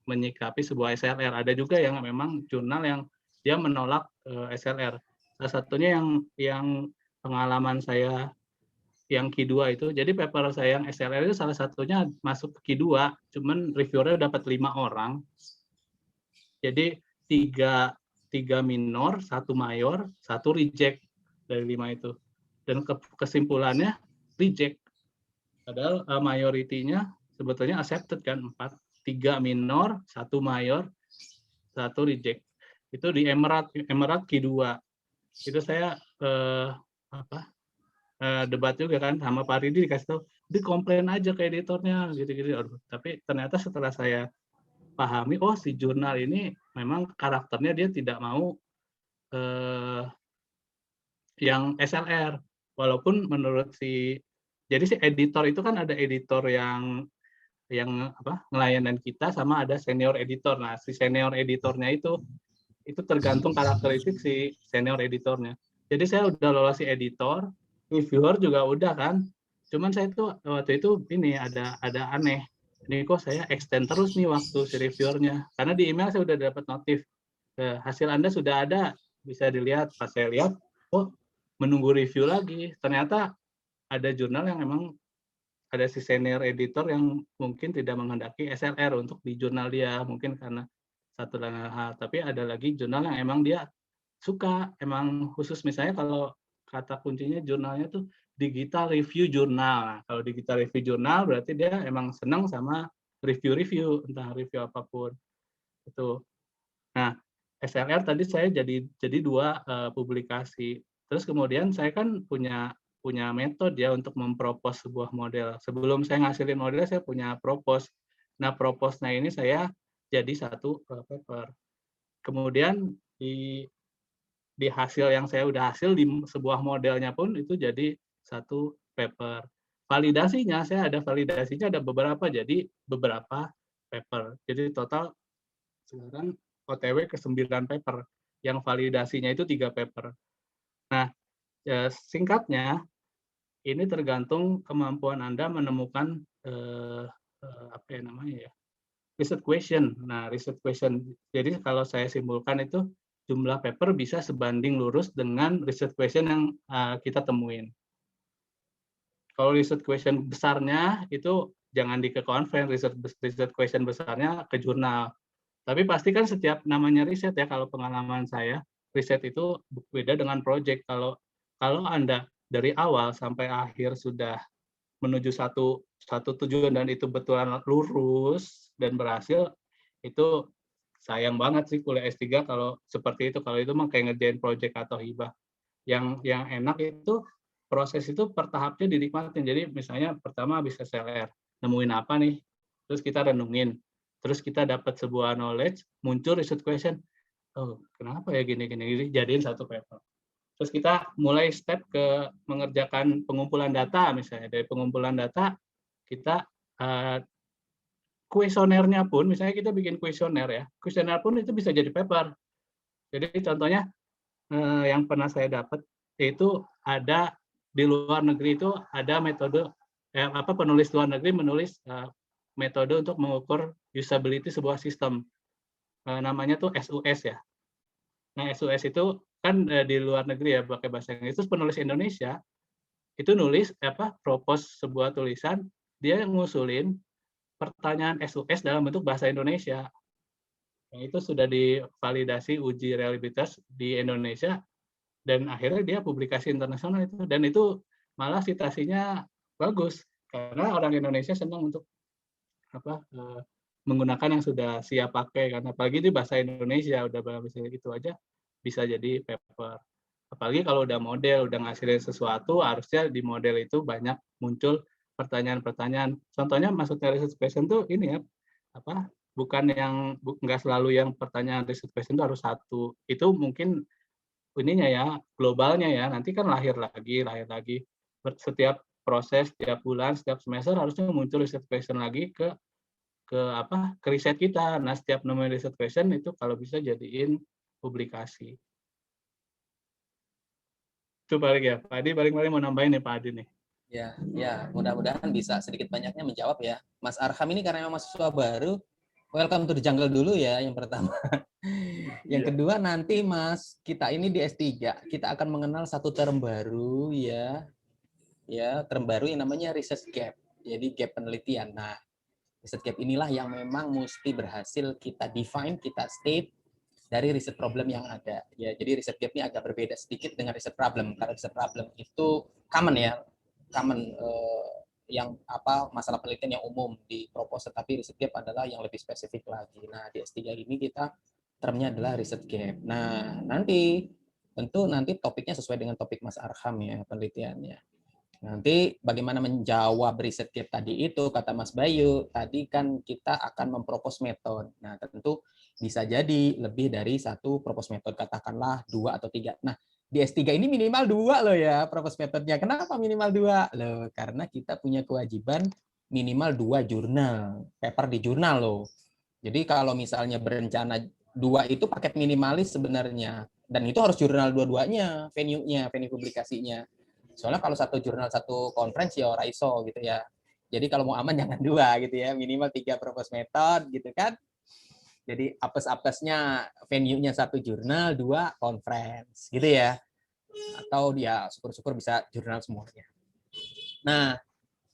menyikapi sebuah SLR. Ada juga yang memang jurnal yang dia menolak SLR. Salah satunya yang pengalaman saya yang Q2 itu, jadi paper saya yang SLR itu salah satunya masuk ke Q2, cuman reviewernya dapat 5 orang. Jadi 3 minor, 1 mayor, 1 reject dari 5 itu. Dan kesimpulannya reject. Padahal mayoritinya sebetulnya accepted kan, 3 minor, 1 mayor, 1 reject. Itu di Emerald Q2. Itu saya debat juga kan sama Pak Ridi, dikasih tahu, dikomplain aja ke editornya gitu-gitu. Tapi ternyata setelah saya pahami, oh si jurnal ini memang karakternya dia tidak mau yang SLR, walaupun menurut jadi si editor itu kan ada editor yang ngelayanan kita, sama ada senior editor. Nah, si senior editornya itu tergantung karakteristik si senior editornya. Jadi saya udah lolos si editor, reviewer juga udah kan. Cuman saya tuh waktu itu ini ada aneh. Ini kok saya extend terus nih waktu si reviewernya. Karena di email saya udah dapat notif. Hasil Anda sudah ada, bisa dilihat. Pas saya lihat, oh menunggu review lagi. Ternyata ada jurnal yang memang ada si senior editor yang mungkin tidak menghendaki SLR untuk di jurnal dia, mungkin karena satu dan lain hal. Tapi ada lagi jurnal yang emang dia suka, emang khusus, misalnya kalau kata kuncinya jurnalnya tuh digital review jurnal. Nah, kalau digital review jurnal berarti dia emang senang sama review-review, entah review apapun. Itu. Nah, SLR tadi saya jadi 2 publikasi. Terus kemudian saya kan punya metode ya untuk mempropos sebuah model. Sebelum saya ngasilin model, saya punya propose. Nah, propose-nya ini saya jadi 1 paper. Kemudian di hasil yang saya udah hasil di sebuah modelnya pun itu jadi 1 paper. Validasinya, saya ada validasinya ada beberapa, jadi beberapa paper. Jadi total sekarang OTW ke 9 paper. Yang validasinya itu 3 paper. Nah, singkatnya, ini tergantung kemampuan Anda menemukan research question. Nah, research question. Jadi kalau saya simpulkan itu jumlah paper bisa sebanding lurus dengan research question yang kita temuin. Kalau research question besarnya itu jangan ke conference, research question besarnya ke jurnal. Tapi pasti kan setiap namanya riset ya, kalau pengalaman saya, riset itu beda dengan project. Kalau Anda dari awal sampai akhir sudah menuju satu tujuan dan itu betulan lurus dan berhasil, itu sayang banget sih kuliah S3 kalau seperti itu. Kalau itu mah kayak ngerjain project atau hibah. Yang enak itu proses itu per tahapnya dinikmatin. Jadi misalnya pertama habis SLR, nemuin apa nih, terus kita renungin, terus kita dapat sebuah knowledge, muncul research question, oh kenapa ya gini, jadiin 1 paper. Terus kita mulai step ke mengerjakan pengumpulan data, misalnya dari pengumpulan data kita kuesionernya pun, misalnya kita bikin kuesioner ya, kuesioner pun itu bisa jadi paper. Jadi contohnya yang pernah saya dapat itu ada di luar negeri itu ada metode penulis luar negeri menulis metode untuk mengukur usability sebuah sistem, namanya tuh SUS ya. Nah, SUS itu kan di luar negeri ya pakai bahasa Inggris. Terus penulis Indonesia itu nulis propose sebuah tulisan, dia ngusulin pertanyaan SUS dalam bentuk bahasa Indonesia. Yang itu sudah divalidasi uji reliabilitas di Indonesia dan akhirnya dia publikasi internasional itu, dan itu malah citasinya bagus karena orang Indonesia senang untuk menggunakan yang sudah siap pakai, karena apalagi di bahasa Indonesia udah bahasa itu aja bisa jadi paper. Apalagi kalau udah model, udah ngasilin sesuatu, harusnya di model itu banyak muncul pertanyaan-pertanyaan. Contohnya maksudnya research question tuh ini ya, nggak selalu yang pertanyaan riset question itu harus satu. Itu mungkin ininya ya, globalnya ya. Nanti kan lahir lagi. Setiap proses, setiap bulan, setiap semester harusnya muncul riset question lagi ke riset kita. Nah, setiap nemuin riset question itu kalau bisa jadiin publikasi. Itu paling ya. Pak Adi paling mau nambahin nih Pak Adi nih. Ya, mudah-mudahan bisa sedikit banyaknya menjawab ya. Mas Arham ini karena memang mahasiswa baru, welcome to the jungle dulu ya yang pertama. Yang kedua nanti Mas, kita ini di S3, kita akan mengenal satu term baru ya. Ya, term baru yang namanya research gap. Jadi gap penelitian. Nah, research gap inilah yang memang mesti berhasil kita define, kita state dari riset problem yang ada. Ya, jadi riset gap ini agak berbeda sedikit dengan riset problem. Karena riset problem itu common ya, yang masalah penelitian yang umum di propose, tetapi riset gap adalah yang lebih spesifik lagi. Nah, di S3 ini kita termnya adalah riset gap. Nah, nanti topiknya sesuai dengan topik Mas Arham ya, penelitiannya. Nanti bagaimana menjawab riset gap tadi itu, kata Mas Bayu, tadi kan kita akan mempropos metode. Nah, tentu bisa jadi lebih dari satu propose metode, katakanlah 2 atau 3. Nah, di S3 ini minimal 2 loh ya propose metodenya. Kenapa minimal 2? Loh, karena kita punya kewajiban minimal 2 jurnal, paper di jurnal loh. Jadi kalau misalnya berencana 2 itu paket minimalis sebenarnya. Dan itu harus jurnal dua-duanya, venue publikasinya. Soalnya kalau satu jurnal satu konferensi ya ora iso gitu ya. Jadi kalau mau aman jangan 2 gitu ya, minimal 3 propose method gitu kan. Jadi apes-apesnya venue-nya satu jurnal, 2 conference gitu ya. Atau dia syukur-syukur bisa jurnal semuanya. Nah,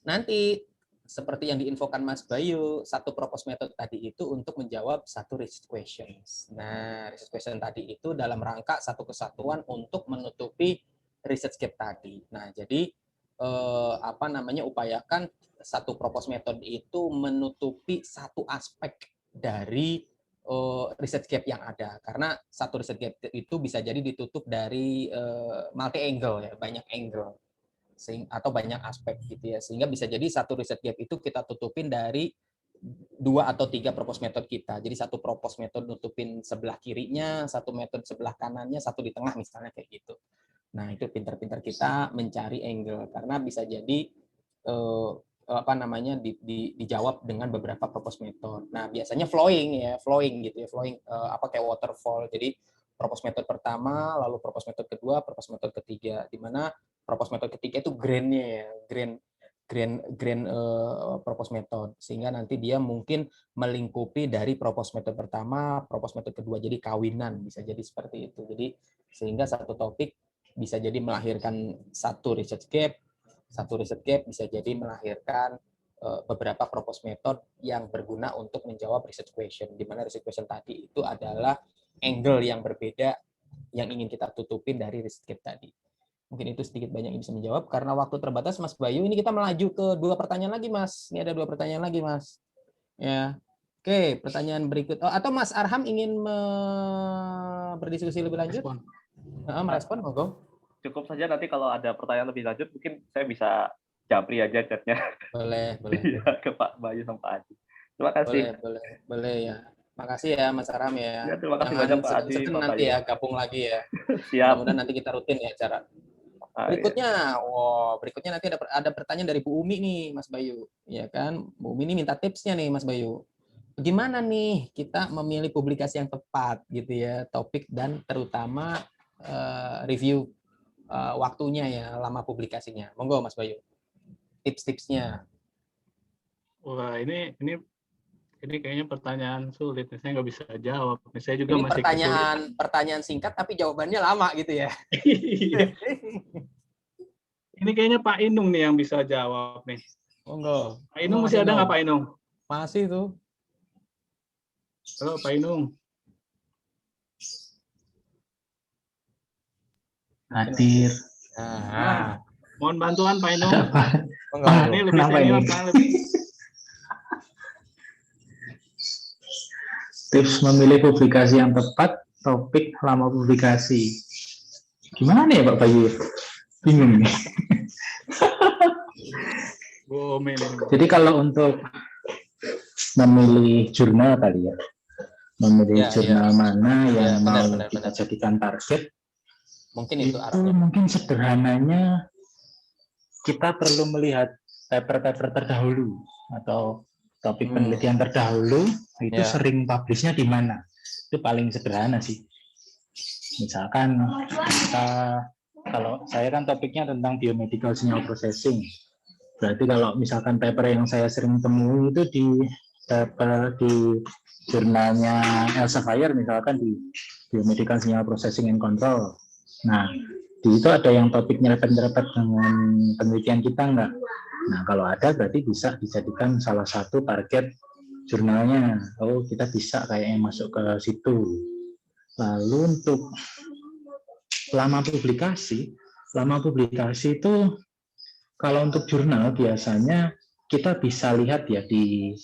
nanti seperti yang diinfokan Mas Bayu, satu propose method tadi itu untuk menjawab satu research questions. Nah, research question tadi itu dalam rangka satu kesatuan untuk menutupi research gap tadi. Nah, jadi upayakan satu propose method itu menutupi satu aspek dari research gap yang ada. Karena satu research gap itu bisa jadi ditutup dari multi angle ya, banyak angle atau banyak aspek gitu ya. Sehingga bisa jadi satu research gap itu kita tutupin dari 2 atau 3 propose method kita. Jadi satu propose method nutupin sebelah kirinya, satu metode sebelah kanannya, satu di tengah misalnya kayak gitu. Nah, itu pintar-pintar kita mencari angle karena bisa jadi dijawab dengan beberapa propose method. Nah, biasanya flowing gitu ya, kayak waterfall. Jadi propose method pertama, lalu propose method kedua, propose method ketiga, di mana propose method ketiga itu grain propose method, sehingga nanti dia mungkin melingkupi dari propose method pertama, propose method kedua, jadi kawinan, bisa jadi seperti itu. Jadi sehingga satu topik bisa jadi melahirkan satu research gap bisa jadi melahirkan beberapa propose method yang berguna untuk menjawab research question, di mana research question tadi itu adalah angle yang berbeda yang ingin kita tutupin dari research gap tadi. Mungkin itu sedikit banyak yang bisa menjawab. Karena waktu terbatas, Mas Bayu, ini kita melaju ke 2 pertanyaan lagi, Mas. Ini ada 2 pertanyaan lagi, Mas. Ya. Oke, pertanyaan berikut. Atau Mas Arham ingin berdiskusi lebih lanjut? Merespon, monggo. Cukup saja, nanti kalau ada pertanyaan lebih lanjut, mungkin saya bisa japri aja chatnya. Boleh. Ya, ke Pak Bayu sama Pak Adi. Terima kasih. Boleh ya. Makasih ya Mas Arham ya. Terima kasih banyak Pak Adi. Nanti ya gabung lagi ya. Siap. Mudah-mudahan nanti kita rutin ya acara. Berikutnya nanti ada pertanyaan dari Bu Umi nih, Mas Bayu. Ya kan? Bu Umi ini minta tipsnya nih, Mas Bayu. Gimana nih kita memilih publikasi yang tepat gitu ya, topik dan terutama review waktunya ya, lama publikasinya. Monggo Mas Bayu. Tips-tipsnya. Wah, ini kayaknya pertanyaan sulit. Saya nggak bisa jawab. Saya juga ini masih pertanyaan singkat tapi jawabannya lama gitu ya. Ini kayaknya Pak Inung nih yang bisa jawab nih. Monggo. Pak Inung masih ada nggak Pak Inung? Masih tuh. Halo Pak Inung. Hadir. Mohon bantuan Pak Inung. Ini lebih senior, lebih. Tips memilih publikasi yang tepat, topik, lama publikasi. Gimana ya Pak Bayu? Bingung nih. Jadi kalau untuk memilih jurnal kali ya, memilih Ya, jurnal mana Ya, yang benar, mau benar, kita benar. jadikan target. Mungkin Itu itu arahnya. mungkin sederhananya kita perlu melihat paper-paper terdahulu atau topik penelitian terdahulu itu Ya. sering publishnya di mana. Itu paling sederhana sih. Misalkan kalau saya kan topiknya tentang biomedical signal processing. Berarti kalau misalkan paper yang saya sering temui itu di jurnalnya Elsevier, misalkan di biomedical signal processing and control. Nah, di itu ada yang topik nyerempet-nyerempet dengan penelitian kita enggak? Nah, kalau ada berarti bisa dijadikan salah satu target jurnalnya. Oh, kita bisa kayaknya masuk ke situ. Lalu untuk lama publikasi itu kalau untuk jurnal biasanya kita bisa lihat ya di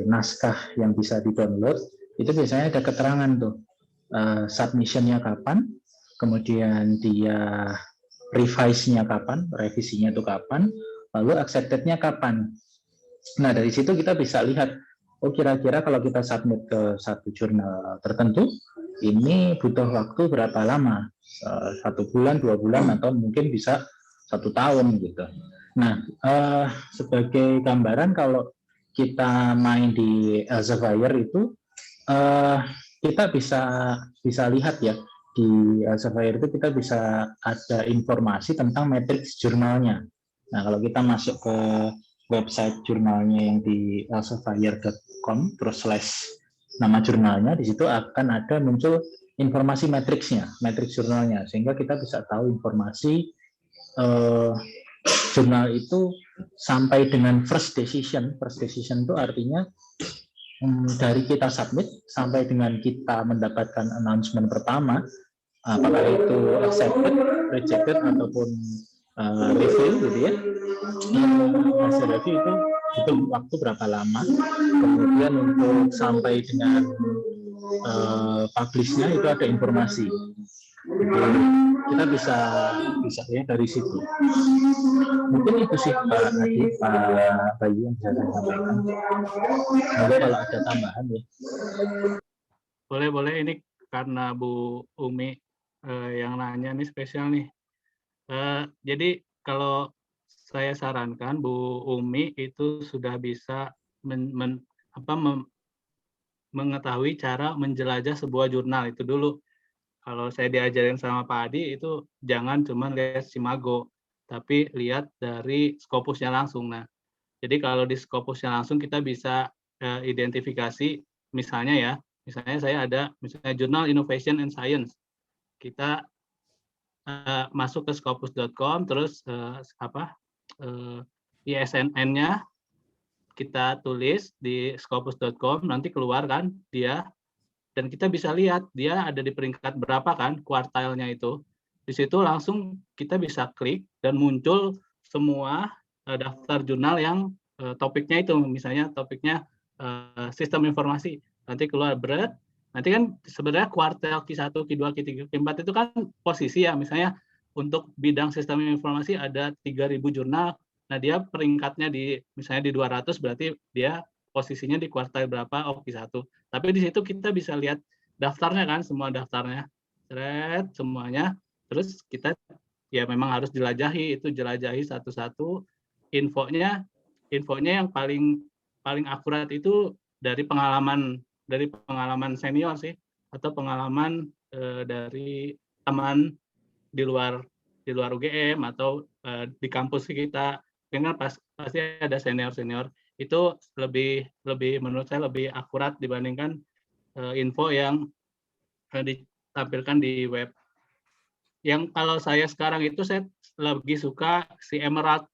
naskah yang bisa di-download, itu biasanya ada keterangan tuh submission-nya kapan, kemudian dia revise-nya kapan, revisinya itu kapan, lalu accepted-nya kapan. Nah, dari situ kita bisa lihat, oh kira-kira kalau kita submit ke satu jurnal tertentu, ini butuh waktu berapa lama? 1 bulan, 2 bulan, atau mungkin bisa 1 tahun gitu. Nah, sebagai gambaran kalau kita main di Elsevier itu, kita bisa lihat ya, di Elsevier itu kita bisa ada informasi tentang matriks jurnalnya. Nah, kalau kita masuk ke website jurnalnya yang di elsevier.com terus / nama jurnalnya, di situ akan ada muncul informasi matriksnya, matriks jurnalnya, sehingga kita bisa tahu informasi jurnal itu sampai dengan first decision. First decision itu artinya dari kita submit sampai dengan kita mendapatkan announcement pertama, apakah itu accepted, rejected, ataupun review gitu ya. Hasil review itu butuh waktu berapa lama, kemudian untuk sampai dengan publish-nya itu ada informasi. Jadi kita bisa lihat dari situ. Mungkin itu sih Pak Bayu yang bisa saya sampaikan. Semoga kalau ada tambahan ya. Boleh ini karena Bu Umi yang nanya nih spesial nih. Jadi kalau saya sarankan Bu Umi itu sudah bisa mengetahui cara menjelajah sebuah jurnal itu dulu. Kalau saya diajarin sama Pak Adi itu jangan cuma lihat Simago, tapi lihat dari Scopusnya langsung. Nah, jadi kalau di Scopusnya langsung kita bisa identifikasi, misalnya saya ada misalnya Journal Innovation and Science. Kita masuk ke scopus.com, terus ISNN-nya kita tulis di scopus.com, nanti keluar kan dia, dan kita bisa lihat dia ada di peringkat berapa kan kuartilnya itu. Di situ langsung kita bisa klik dan muncul semua daftar jurnal yang topiknya itu, misalnya topiknya sistem informasi, nanti keluar berat. Nanti kan sebenarnya kuartil Q1, Q2, Q3, Q4 itu kan posisi ya, misalnya untuk bidang sistem informasi ada 3.000 jurnal. Nah, dia peringkatnya misalnya di 200, berarti dia posisinya di kuartil berapa, Q1. Tapi di situ kita bisa lihat daftarnya kan, semua daftarnya. Semuanya. Terus kita ya memang harus jelajahi satu-satu. Infonya yang paling akurat itu dari pengalaman senior sih, atau pengalaman dari teman di luar UGM atau di kampus kita. Dengan pasti ada senior itu lebih menurut saya lebih akurat dibandingkan info yang ditampilkan di web. Yang kalau saya sekarang itu saya lebih suka si Emerald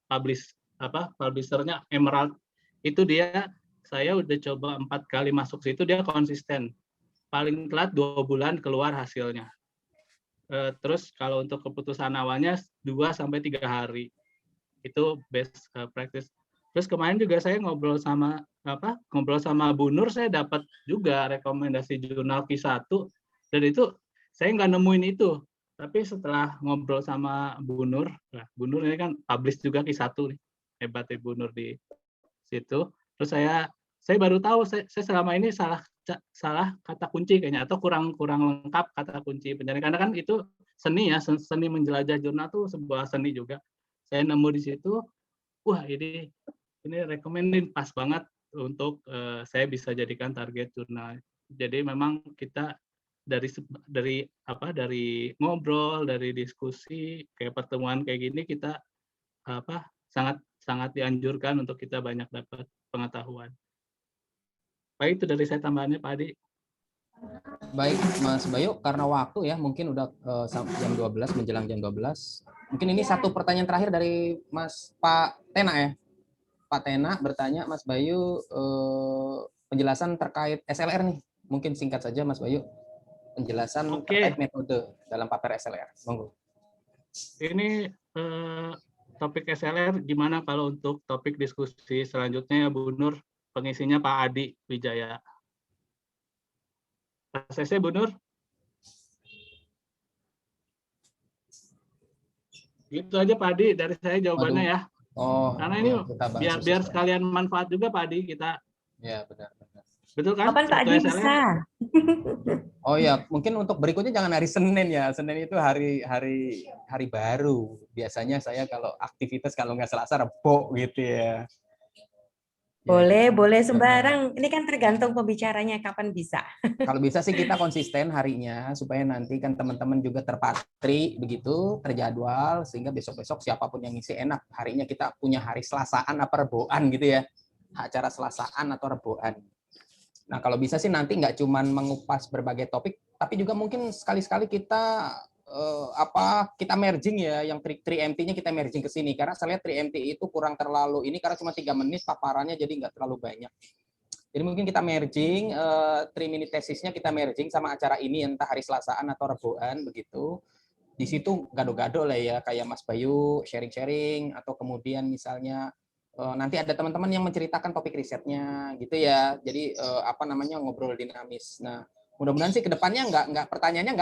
publishernya Emerald. Itu saya udah coba 4 kali masuk situ, dia konsisten. Paling telat 2 bulan keluar hasilnya. Terus kalau untuk keputusan awalnya 2-3 hari. Itu best practice. Terus kemarin juga saya ngobrol sama Bu Nur, saya dapat juga rekomendasi jurnal Q1, dan itu saya nggak nemuin itu. Tapi setelah ngobrol sama Bu Nur ini kan publish juga Q1 nih, hebat Bu Nur di situ. Terus saya saya baru tahu saya selama ini salah kata kunci kayaknya, atau kurang lengkap kata kunci pencarian, karena kan itu seni ya, seni menjelajah jurnal tuh sebuah seni juga. Saya nemu di situ, wah ini rekomendin pas banget untuk saya bisa jadikan target jurnal. Jadi memang kita dari ngobrol, dari diskusi kayak pertemuan kayak gini, kita sangat dianjurkan untuk kita banyak dapat pengetahuan. Baik, itu dari saya tambahannya, Pak Adi. Baik, Mas Bayu, karena waktu ya, mungkin udah jam 12, menjelang jam 12. Mungkin ini satu pertanyaan terakhir dari Pak Tena ya. Pak Tena bertanya, Mas Bayu, penjelasan terkait SLR nih. Mungkin singkat saja, Mas Bayu. Penjelasan terkait metode dalam paper SLR. Monggo. Ini topik SLR gimana kalau untuk topik diskusi selanjutnya ya, Bu Nur? Pengisinya Pak Adi Wijaya. ACC, Bu Nur? Gitu aja Pak Adi, dari saya jawabannya ya. Karena ini biar sekalian manfaat juga Pak Adi kita. Ya, benar. Betul kan? Kapan Pak Adi bisa? Oh ya, mungkin untuk berikutnya jangan hari Senin ya. Senin itu hari baru. Biasanya saya kalau aktivitas kalau nggak Selasa Rebo gitu ya. Boleh sembarang. Ini kan tergantung pembicaranya kapan bisa. Kalau bisa sih kita konsisten harinya supaya nanti kan teman-teman juga terpatri begitu, terjadwal sehingga besok-besok siapapun yang ngisi enak. Harinya kita punya hari Selasaan apa Reboan gitu ya. Acara Selasaan atau Reboan. Nah, kalau bisa sih nanti nggak cuma mengupas berbagai topik, tapi juga mungkin sekali-sekali kita kita merging ya, yang 3MT-nya kita merging ke sini, karena saya lihat 3MT itu kurang terlalu ini karena cuma 3 menit paparannya, jadi nggak terlalu banyak. Jadi mungkin kita merging 3-minute tesisnya kita merging sama acara ini, entah hari Selasaan atau Reboan begitu. Di situ gado-gado lah ya, kayak Mas Bayu sharing-sharing, atau kemudian misalnya nanti ada teman-teman yang menceritakan topik risetnya gitu ya. Jadi ngobrol dinamis. Nah, mudah-mudahan sih kedepannya nggak pertanyaannya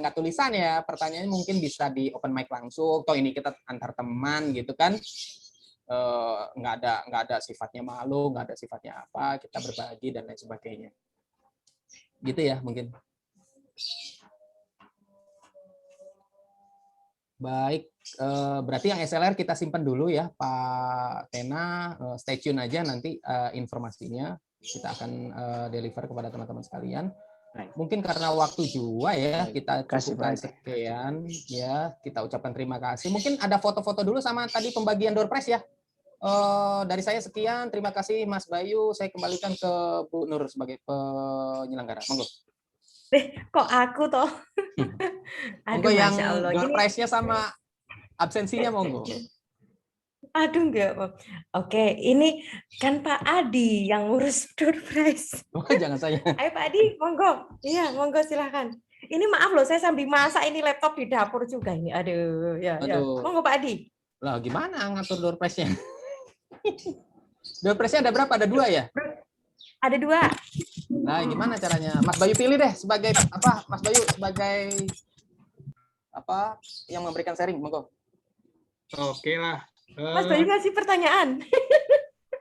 nggak tulisan ya, pertanyaannya mungkin bisa di open mic langsung. Toh ini kita antar teman gitu kan, nggak ada sifatnya malu, nggak ada sifatnya apa, kita berbagi dan lain sebagainya. Gitu ya mungkin. Baik, berarti yang SLR kita simpan dulu ya Pak Tena, stay tune aja nanti informasinya kita akan deliver kepada teman-teman sekalian. Mungkin karena waktu juga ya kita cukupkan sekian ya, kita ucapkan terima kasih. Mungkin ada foto-foto dulu sama tadi pembagian door prize ya. Dari saya sekian, terima kasih Mas Bayu. Saya kembalikan ke Bu Nur sebagai penyelenggara. Monggo. Kok aku toh? Monggo yang door prize-nya sama absensinya monggo. Aduh enggak. Oke, ini kan Pak Adi yang ngurus door prize. Oh, jangan saya. Ayo Pak Adi, monggo. Iya, monggo silakan. Ini maaf loh, saya sambil masak ini laptop di dapur juga ini. Aduh, ya. Monggo Pak Adi. Lah, gimana ngatur door prize-nya? Door prize-nya ada berapa? Ada 2 ya? Ada 2. Nah, gimana caranya? Mas Bayu pilih deh sebagai apa? Mas Bayu sebagai apa yang memberikan sharing, monggo. Oke lah. Mas Bayu ngasih pertanyaan.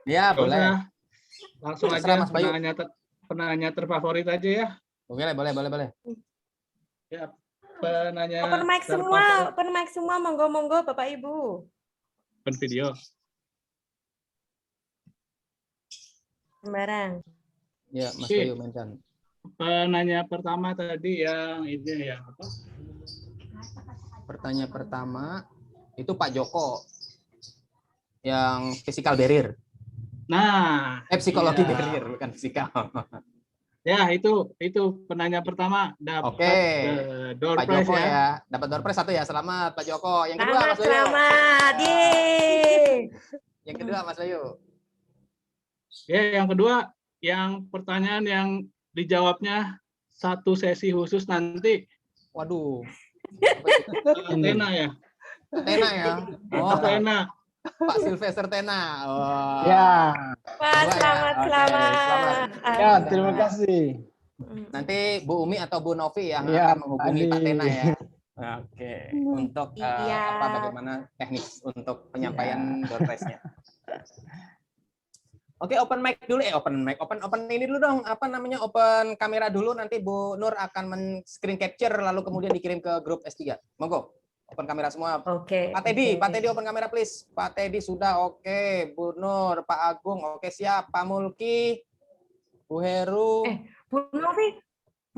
Ya, boleh. Langsung aja Mas Bayu. Penanya terfavorit aja ya. Boleh. Ya, penanya open mic semua, monggo Bapak Ibu. Open video. Sembarang. Ya, Mas Bayu mention. Penanya pertama tadi yang ini ya apa? Pertanyaan pertama itu Pak Joko yang physical barrier. Nah, psikologi barrier bukan fisikal. Ya, itu penanya pertama dapat door Pak prize Joko ya. Dapat door prize 1 ya. Selamat Pak Joko. Yang kedua Mas Bayu. Selamat. Yeay. Yang kedua Mas Bayu. Ya, yang kedua yang pertanyaan yang dijawabnya 1 sesi khusus nanti. Waduh. Tena ya. Tena ya. Oh, Tena. Pak Sylvester Tena. Oh. Ya. Pak, selamat. Ya, terima kasih. Nanti Bu Umi atau Bu Novi yang akan menghubungi Pak Tena ya. Oke. Untuk bagaimana teknis untuk penyampaian door prize-nya. Oke, open mic dulu open ini dulu dong, apa namanya, open kamera dulu, nanti Bu Nur akan screen capture lalu kemudian dikirim ke grup S3. Monggo. Open kamera semua. Oke. Pak Teddy open kamera please. Pak Teddy sudah, oke. Bu Nur, Pak Agung, oke siap. Pak Mulki, Bu Heru. Bu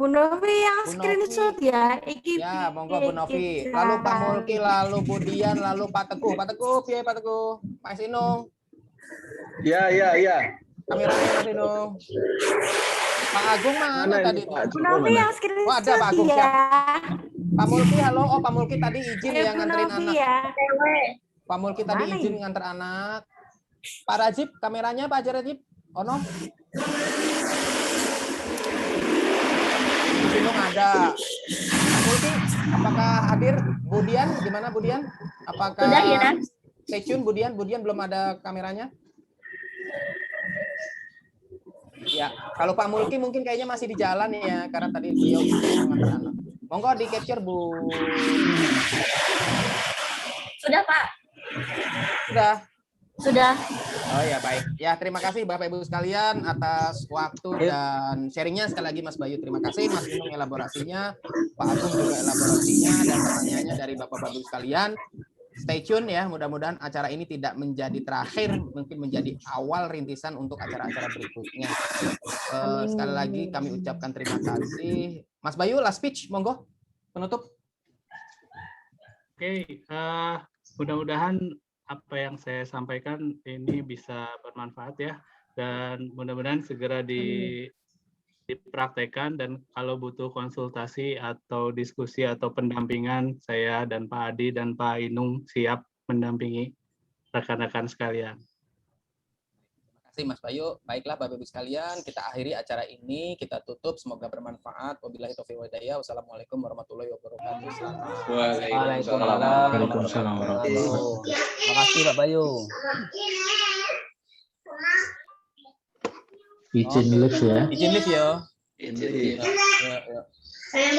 Novi yang Bu screenshot Novi. ya. Iki Ya, monggo Bu Novi. Lalu Pak Mulki, lalu Bu Dian, lalu Pak Teguh. Pak Teguh, piye Pak Teguh? Mas Inung. Ya. Kameranya Mas Inung. Pak Agung mana tadi? Bu Novi yang screenshot Oh, ada Pak Agung, ya. siap. Pak Mulki, halo. Oh, Pak Mulki tadi izin ya Bu nganterin Novi anak. ya. Pak Mulki tadi Mana izin ini? nganter anak. Pak Rajib, kameranya Pak Rajib. Ono. Di sini ada. Pak Mulki, apakah hadir? Budian, gimana Budian? Apakah Sudah ya. stay tune Budian belum ada kameranya? Ya, kalau Pak Mulki mungkin kayaknya masih di jalan ya, karena tadi beliau izin mengantar anak. Monggo di capture Bu. Sudah, Pak. Sudah. Oh ya, baik. Ya, terima kasih Bapak Ibu sekalian atas waktu dan sharingnya. Sekali lagi Mas Bayu terima kasih, Mas Inung elaborasinya, Pak Agung juga elaborasinya dan pertanyaannya dari Bapak Ibu sekalian. Stay tune ya, mudah-mudahan acara ini tidak menjadi terakhir, mungkin menjadi awal rintisan untuk acara-acara berikutnya. Sekali lagi kami ucapkan terima kasih. Mas Bayu, last speech, monggo, penutup. Oke, mudah-mudahan apa yang saya sampaikan ini bisa bermanfaat ya, dan mudah-mudahan segera dipraktekkan, dan kalau butuh konsultasi atau diskusi atau pendampingan, saya dan Pak Adi dan Pak Inung siap mendampingi rekan-rekan sekalian. Terima kasih Mas Bayu. Baiklah Bapak Ibu sekalian, kita akhiri acara ini, kita tutup, semoga bermanfaat. Wabillahi taufiq wal hidayah. Wassalamualaikum warahmatullahi wabarakatuh. Waalaikumsalam warahmatullahi wabarakatuh. Terima kasih Pak Bayu. Izin live ya. Izin live ya. Izin. Ya.